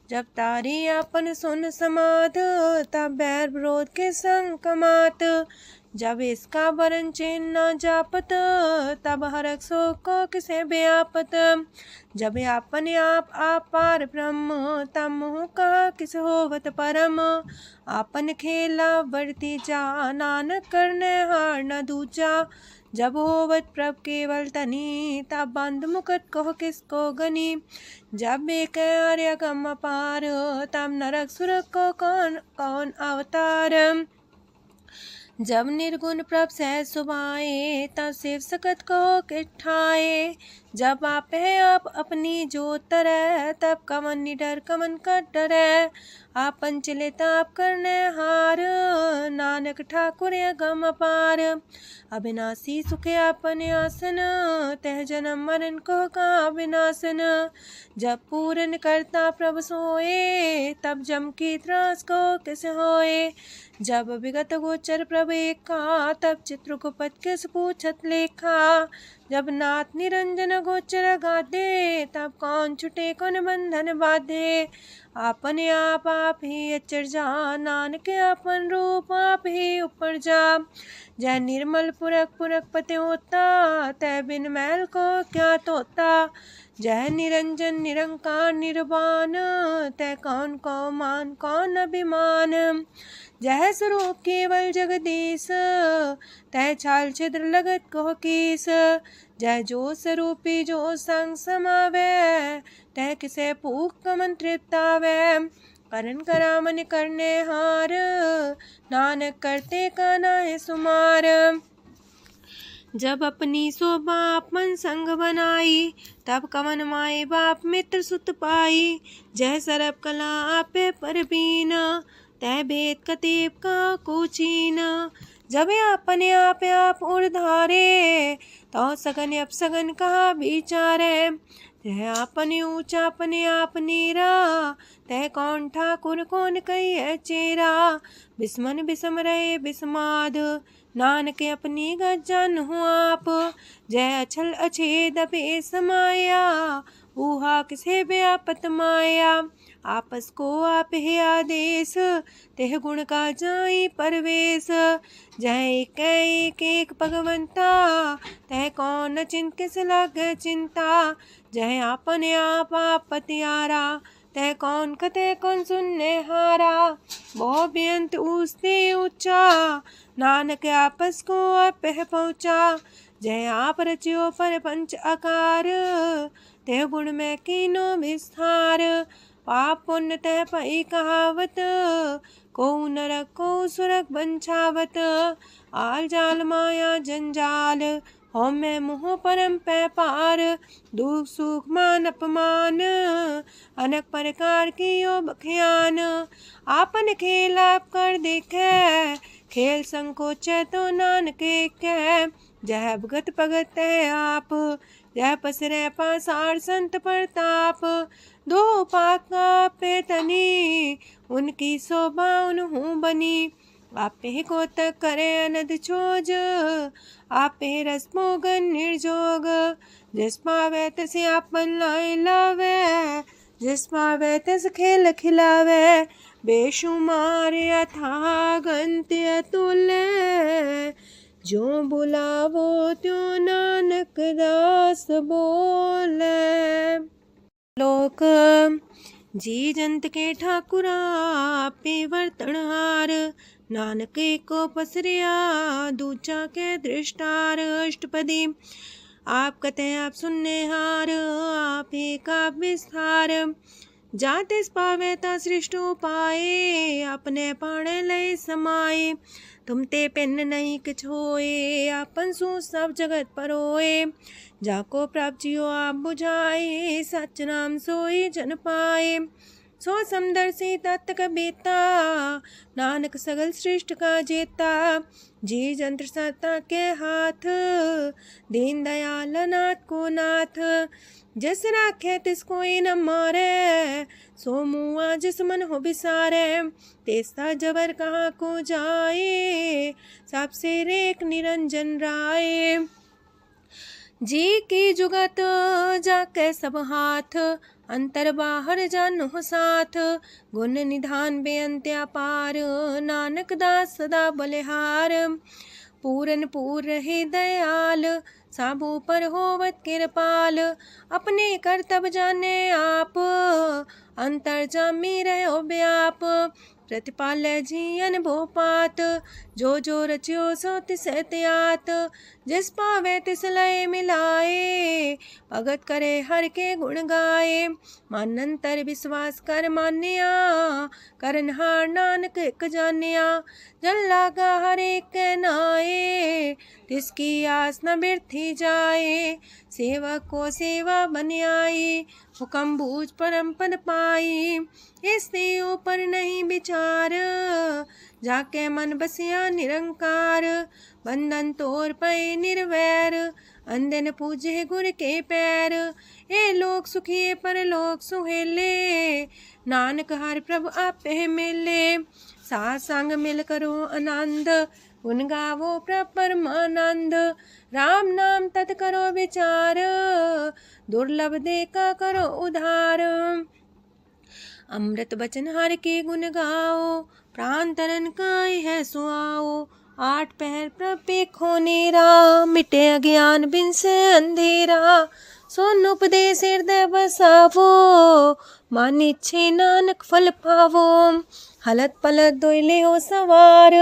जब तारी आपन सुन समाध, तब बैर विरोध के संग कमात। जब इसका वरण चिन्ह न जापत, तब हरक शोक को किसे व्यापत। जब आपने आप पार ब्रह्म, तब मुँह का किस होवत परम। आपन खेला बढ़ती जा, नानक करने हार न दूजा। जब होवत प्रभ केवल तनी, तब बंद मुकट कहो किसको गनी। जब एक आर्य गम पार, तब नरक सुरक को कौन कौन अवतार। जब निर्गुण प्रभ सहज सुभाए, तब शिव सकत को किठाए। जब आप है आप अपनी जो तरह, तब कमन निडर कमन का डरे। आपन चले ताप करने हार, नानक ठाकुर गम पार। अविनाशी सुखे आपन आसन, तह जन्म मरण को का विनाशन। जब पूरन करता प्रभु सोए, तब जम की त्रास को किस होए। जब विगत गोचर प्रभु एका, तब चित्रगुप्त किस पूछत लेखा। जब नाथ निरंजन गोचर गाधे, तब कौन छुटे कौन बंधन बाधे। आपने आप ही अचर जा, नानक आपन रूप आप ही ऊपर जा। जय निर्मल पुरख पुरख पते होता, तय बिन मैल को क्या तोता। जय निरंजन निरंकार निर्वाण, तय कौन को मान कौन अभिमान। जय स्वरूप केवल जगदीश, तय छाल छिद्र लगत को कीस। जय जो स्वरूपी जो संग समावे, तय किसे पूक कमन तृप्तावे। करण करामन करने हार, नानक करते का नाहि सुमार। जब अपनी शोभा अपन संग बनाई, तब कवन माए बाप मित्र सुत पाई। जय सरब कला आपे परबीन, तह भेद कतीब का कुचीन। जब अपने आप उर्धारे, तो सगन अपसगन कहा विचारे। तह अपने ऊंचा अपने आप नीरा, तह कौन ठाकुर कौन कही चेरा। बिस्मन बिसम रहे बिस्माद, नानक अपनी गजन हो आप। जय अछल अछेद पे समाया, ऊहा किसे व्यापत माया। आपस को आप है आदेश, तेह गुण का जाई परवेश। जय एक एक भगवंता, तह कौन चिंत किस लग चिंता। जय आपने आप पतियारा, तह कौन कते कौन सुनने हारा। बहु बेअंत ऊसते ऊंचा, नानक आपस को आप पहुँचा। जय आप रचियो पर पंच आकार, तह गुण में कीनो विस्तार। पाप पुण्य तह पई कहावत, को नरक को सुरग बंछावत। आल जाल माया जंजाल, हो मैं मुँह परम पै पार। दुख सुख मान अपमान, अनेक प्रकार की यो बखियान। आपन खेल आप कर देखे, खेल संकोच तो नानक कह। जय भगत भगत है आप, जय पसरे पासार संत प्रताप। दो पाका पे तनी, उनकी शोभा उन्हूं बनी। आपे को तक करे अनद छोज, आपे रस मोगन निर्जोग। जिस पावे तसे आपन लाई लावे, जिस पावे तस खेल खिलावे। बेशुमार अथागंत अतुल्य, जो बुलावो त्यों नानक दास बोले। लोक जी जंत के ठाकुरा पे वर्तनहार। नानक को पसरिया दूजा के दृष्टार। अष्टपदी आप कते आप सुनने हार, आप एक आप विस्तार। जातिस पावे ता सृष्ट उपाए, अपने पाणे लय समाये। तुम ते पिन नहीं किछ होए, आपन सु सब जगत परोए। जाको प्राप्त जियो आप बुझाए, सच नाम सोई जन पाए। सो समदर्शी तत्त बेता, नानक सगल सृष्ट का जेता। जी जंत्र सत्ता के हाथ, दीन दयाल नाथ को नाथ। जिस राखे तिस कोई न मारे, सो मुआ जिस मन हो बिसारे। तेस्ता जबर कहाँ को जाए, सबसे रेख निरंजन राय। जी की जुगत जाके सब हाथ, अंतर बाहर जानो साथ। गुण निधान बेअंत अपार, नानक दास सदा बलिहार। पूरन पूर रहे दयाल, साबू पर होवत कृपाल। अपने करतब जाने आप, अंतर जामी रहो व्याप। प्रतिपाल्य जियन भोपात, जो जो रचियो सो तिस त्यात। जिस पावे तिस लय मिलाए, भगत करे हर के गुण गाए। मानंतर विश्वास कर मान्या, करनहार नानक एक जान्या। जन लागा हर एक नाए, तिसकी आस न बिरथी जाए। सेवक को सेवा बन आई, हुक्म बूझ परम पद पाई। इससे ऊपर नहीं विचार, जाके मन बसिया निरंकार। बंधन तोर पे निर्वैर, अंधन पूजे गुर के पैर। ए लोक सुखिए पर लोक सुहेले, नानक हर प्रभु आपे मिले। साथ संग मिल करो आनंद, गुण गावो प्रभु परमानंद। राम नाम तत् करो विचार, दुर्लभ देखा करो उधार। अमृत बचन हर के गुण गाओ, प्राण तरन काय है सुआओ। आठ पहर प्रभु खोनेरा, मिटे अज्ञान बिन से अंधेरा। सोन उपदेश हृदय बसावो, मानिछे नानक फल पावो। हलत पलत दोइले हो सवार,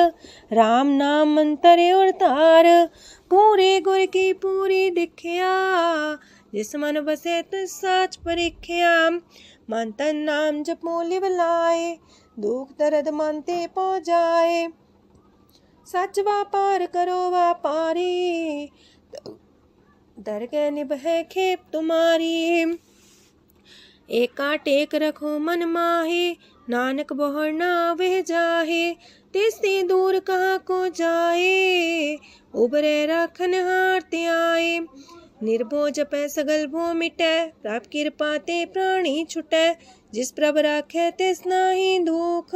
राम नाम मंत्र और तार। पूरे गुर की पूरी दिखिया, जिस मन बसे तिस साच परीखिया। मन तन नाम जपो लिव लाए, दुख दर्द मानते पौ जाए। सच व्यापार करो व्यापारी, दरगह निभै खेप तुम्हारी। एका टेक रखो मन माहे, नानक बहुर ना वह जाहे। तिससे दूर कहाँ को जाए, उबरे राखन हार ते आए। निर्भो जपै सगल भो मिटै, प्रभ कृपा ते प्राणी छुटै। जिस प्रभ राखै तिस नाहि दुख,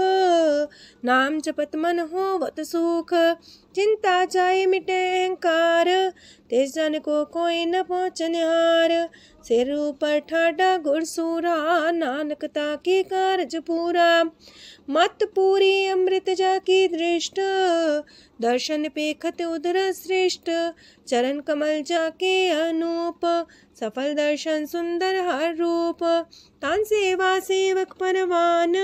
नाम जपत मन होवत सुख। चिंता जाए मिटै अहंकार, तिस जन को कोई न पहुँचनिहार। सिर ऊपर ठाडा गुरसूरा, नानक ताके कारज पूरा। मत पूरी अमृत जाकी दृष्ट, दर्शन पेखत उदर श्रेष्ठ। चरण कमल जाके अनूप, सफल दर्शन सुंदर हर रूप। तान सेवा सेवक परवान,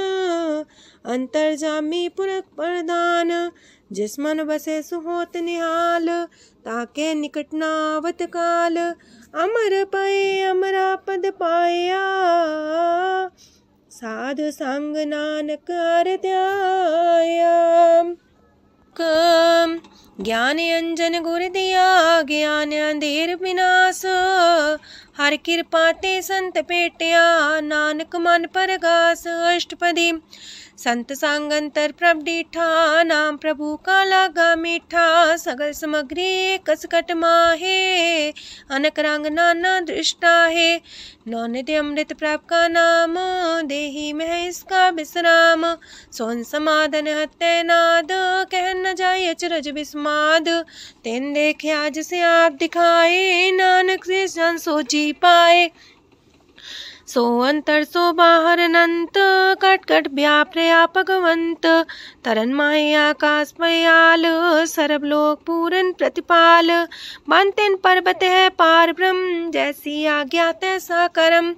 अंतर जामी पुरख प्रदान। जिस मन बसे सुहोत निहाल, ताके निकट नावत काल। अमर पाए अमरा पद पाया, साधु संग नानक हर ध्याया। ज्ञान अंजन गुर दिया, ज्ञान अंधेर विनाश। हर कृपा ते संत पेटिया, नानक मन परगास। अष्टपदी संत संग अंतर प्रभ डीठा, नाम प्रभु का लागा मीठा। सगल सामग्री कस कट माहे, अनक रंग नाना दृष्टा है। नौनिधि अमृत प्रभ का नाम, देही में है इसका विश्राम। सोन समाधन हत्ते नाद, कह न जाए अचरज विस्माद। तेन देखे आज से आप दिखाए, नानक से जन सो जी पाए। सो अंतर सो बाहर अनंत, कट कट व्याप रया भगवंत। तरन माहे आकाश पयाल, सरब लोक पूरन प्रतिपाल। बनतेन पर्वत है पार ब्रह्म, जैसी आज्ञा तैसा करम।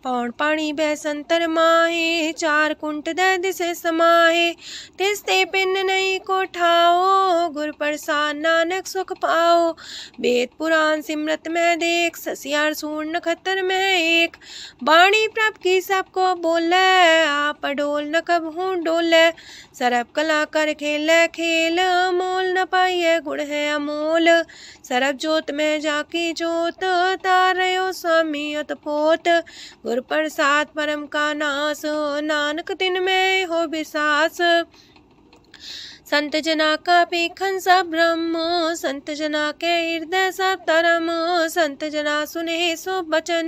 पौन पाणी बह संतर माहे, चार कुंट दै दिसे समाहे। तिसते पिन नहीं को ठाओ, गुर प्रसाद नानक सुख पाओ। वेद पुराण सिमरत में देख, ससियार सूर नखत्तर में एक। वाणी प्रभ की सबको बोले, आप अडोल न कबहू डोले। सरब कला कर खेले खेल, मोल न पाइए गुण है अमोल। सरब जोत में जाकी जोत, तारयो स्वामी अतपोत। गुर प्रसाद परम का नास, नानक तिन में हो विसास। संत जना का पेखन सब ब्रह्म, संत जना के हृदय सब धर्म। संत जना सुने सो बचन,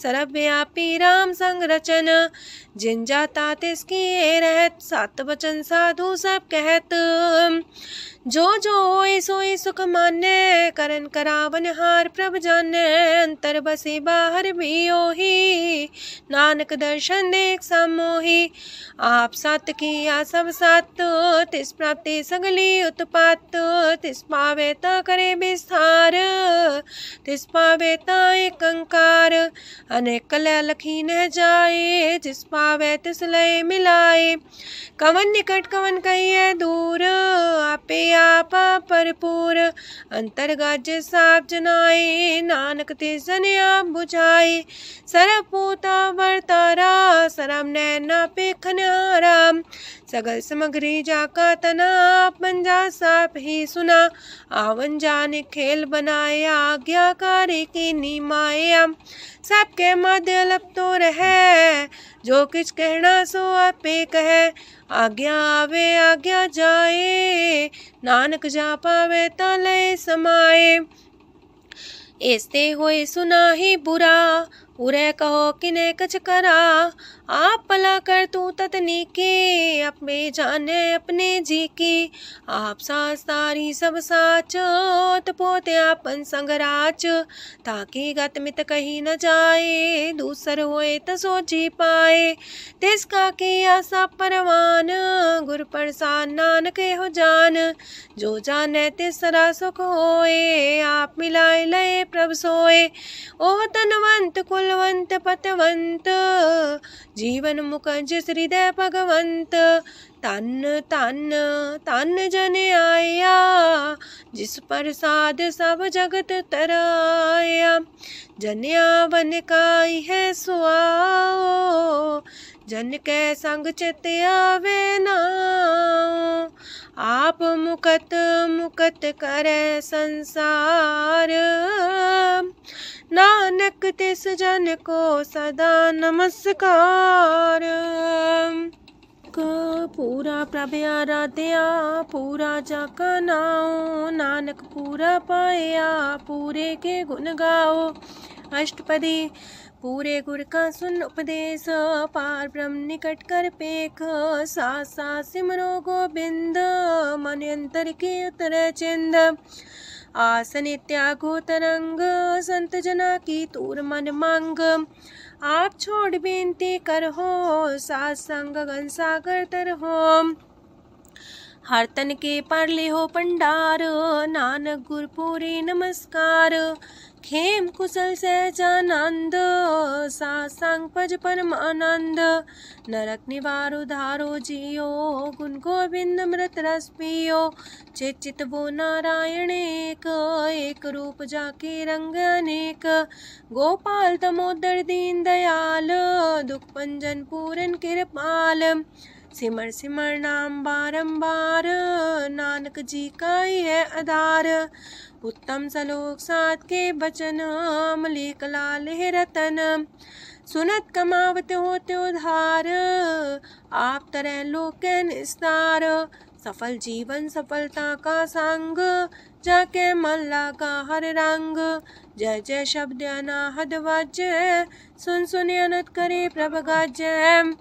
सरब व्यापी राम संग रचन। जिन जाता तिसकी रहत, सात वचन साधु सब कहत। जो जो होए सोए सुख माने, करन करावन हार प्रभ जाने। अंतर बसे बाहर भी ओही, नानक दर्शन देख समोही। आप सत किया सब सत, तिस प्राप्ति सगली उत्पात। तिस पावे ता करे विस्तार, तिस पावे ता एक अंकार। अनेक कलय लखी न जाए, जिस पावे तिस लय मिलाए। कवन निकट कवन कहिए दूर, आपे आपा भरपूर। अंतर गाजे साप जनाए, नानक तिस जन आप बुझाए। सरब पूता वर्तारा, सरब नैना पेखन हारा। सगल सामग्री जाका तना, बन जा साप ही सुना। आवन जाने खेल बनाया, आज्ञाकारी की निमाया। सबके मध्य लप तो रहे, जो किछ कहना सो आपे कहे। आज्ञा आवे आज्ञा जाए, नानक जा पावे ता लय समाए। ऐसे होए सुना ही बुरा, उरे कहो किने कछ करा। आप भला कर तू ततनी के, अपने जाने अपने जी की। आप सास तारी सब साच, पोते आपन संग राच। ताकि गत मित कही न जाए, दूसर होए त सोची पाए। तिसका किया सब परवान, गुर प्रसाद नानक हो जान। जो जाने तिसरा सुख होए, आप मिलाए लय प्रभ सोए। ओह तनवंत कुलवंत पतवंत, जीवन मुकज हृदय भगवंत। तन तन तन जन आया, जिस प्रसाद सब जगत तराया। जन्या बन काई है सुआओ, जन कै संग चित आवे नाउ, आप मुकत मुकत करे संसार। नानक तिस जन को सदा नमस्कार। पूरा प्रभ आराध्या पूरा जाका नाओ, नानक पूरा पाया पूरे के गुण गाओ। अष्टपदी पूरे गुर का सुन उपदेश, पार ब्रह्म निकट कर पेख। साथ साथ सिमरो गोबिंद, मन अंतर के उतरे चिंद। आसन त्यागो तरंग, संत जना की तूर मन मांग। आप छोड़ बेनती कर हो, सात संग गगन सागर तर हो। हर तन के पर ले हो पंडार, नानक गुर पूरे नमस्कार। खेम कुशल सहजानंद, सात संग पज परमानंद। नरक निवार उधारो जियो, गुण गोविंद मृत रस पियो। चित चित वो नारायण एक, एक रूप जाके रंग अनेक। गोपाल तमोदर दीन दयाल, दुख पंजन पूरन कृपाल। सिमर सिमर नाम बारंबार, नानक जी का ही है आधार। उत्तम सलोक सात के बचन, मलिक लाल है रतन। सुनत कमावत होते उधार, आप तरह लोक निस्तार। सफल जीवन सफलता का संग, जाके मन लागा हर रंग। जय जय शब्द अनाहद वाजय, सुन सुन अनत करे प्रभ गाजय।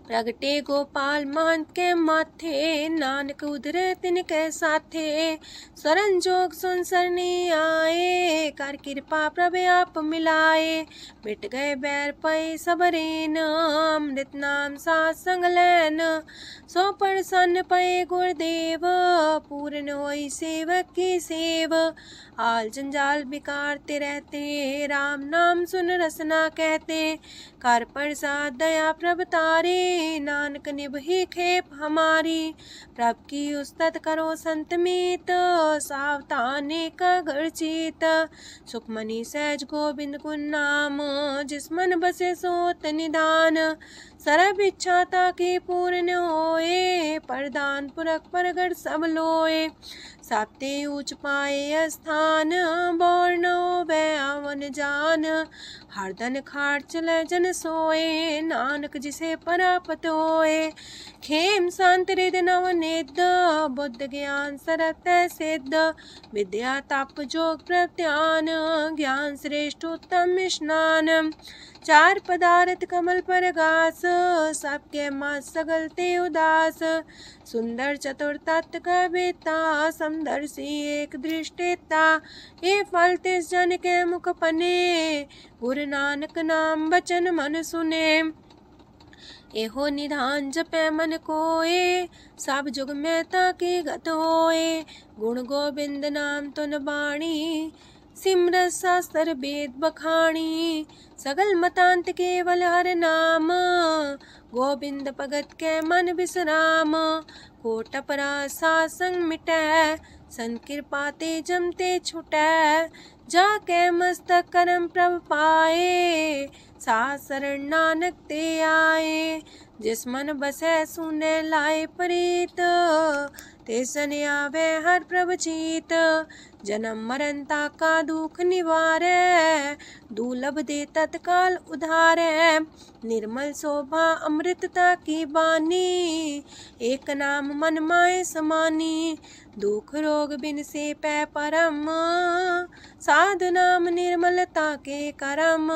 प्रगटे गोपाल महंत के माथे, नानक उधरे तिनके साथे। स्वरन जोग सुन सरनी आए, कर कृपा प्रभ आप मिलाए। मिट गए बैर पै सबरेन, अमृत नाम साथ संग लैन। सो प्रसन्न पै गुरुदेव, पूर्ण होई सेवक की सेव। आल जंजाल बिकारते रहते, राम नाम सुन रसना कहते। कर प्रसाद दया प्रभ तारे, नानक निभही खेप हमारी। प्रभ की उस्तत करो संत मीत, सावधानी का घर चीत। सुखमनी सहज गोविंद गुण नाम, जिस मन बसे सोत निधान। सर्व इच्छा ताकि पूर्ण होए, प्रदान पुरख परगट सब लोए। साप्ते ऊंच पाए स्थान, बोर न होवे आवन जान। हरदन खाट चले जन सोए, नानक जिसे परापत होए। खेम शांत हृद नव निध, बुद्ध ज्ञान सरत सिद्ध। विद्या तप जोग प्रत्यान, ज्ञान श्रेष्ठ उत्तम स्नान। चार पदार्थ कमल पर घास, सबके मात सगलते उदास। सुंदर चतुर तत्व का बेता, समदर्शी एक दृष्टिता। ये फल तिस जन के मुख पने, गुरु नानक नाम बचन मन सुने। एहो निधान जपै मन कोए, सब जुग में ताकि गत होए। गुण गोविंद नाम तुन बाणी, सिमरत शास्त्र वेद बखाणी। सगल मतांत केवल हर नाम, गोविंद भगत के मन विश्राम। कोट अपराध सात संग मिटै, संत कृपा ते जमते छुटै। जाके मस्तक करम प्रभ पाए, साथ शरण नानक ते आए। जिस मन बसै सुने लाए प्रीत, तेसन आवे हर प्रभ चीत। जन्म मरण ताका दुख निवारै, दुर्लभ दे तत्काल उधारै। निर्मल शोभा अमृतता की बानी, एक नाम मन माय समानी। दुख रोग बिन से पै परम, साधु नाम निर्मलता के करम।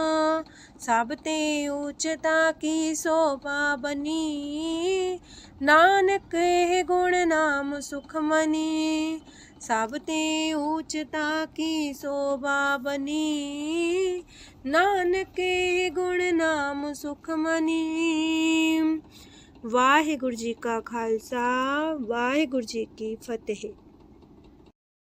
सब ते उच्चता की शोभा बनी, नानक है गुण नाम सुखमनी। सब ते उच्चता की शोभा बनी, नानक है गुण नाम सुखमनी। वाहिगुरु जी का खालसा, वाहिगुरु जी की फतेह।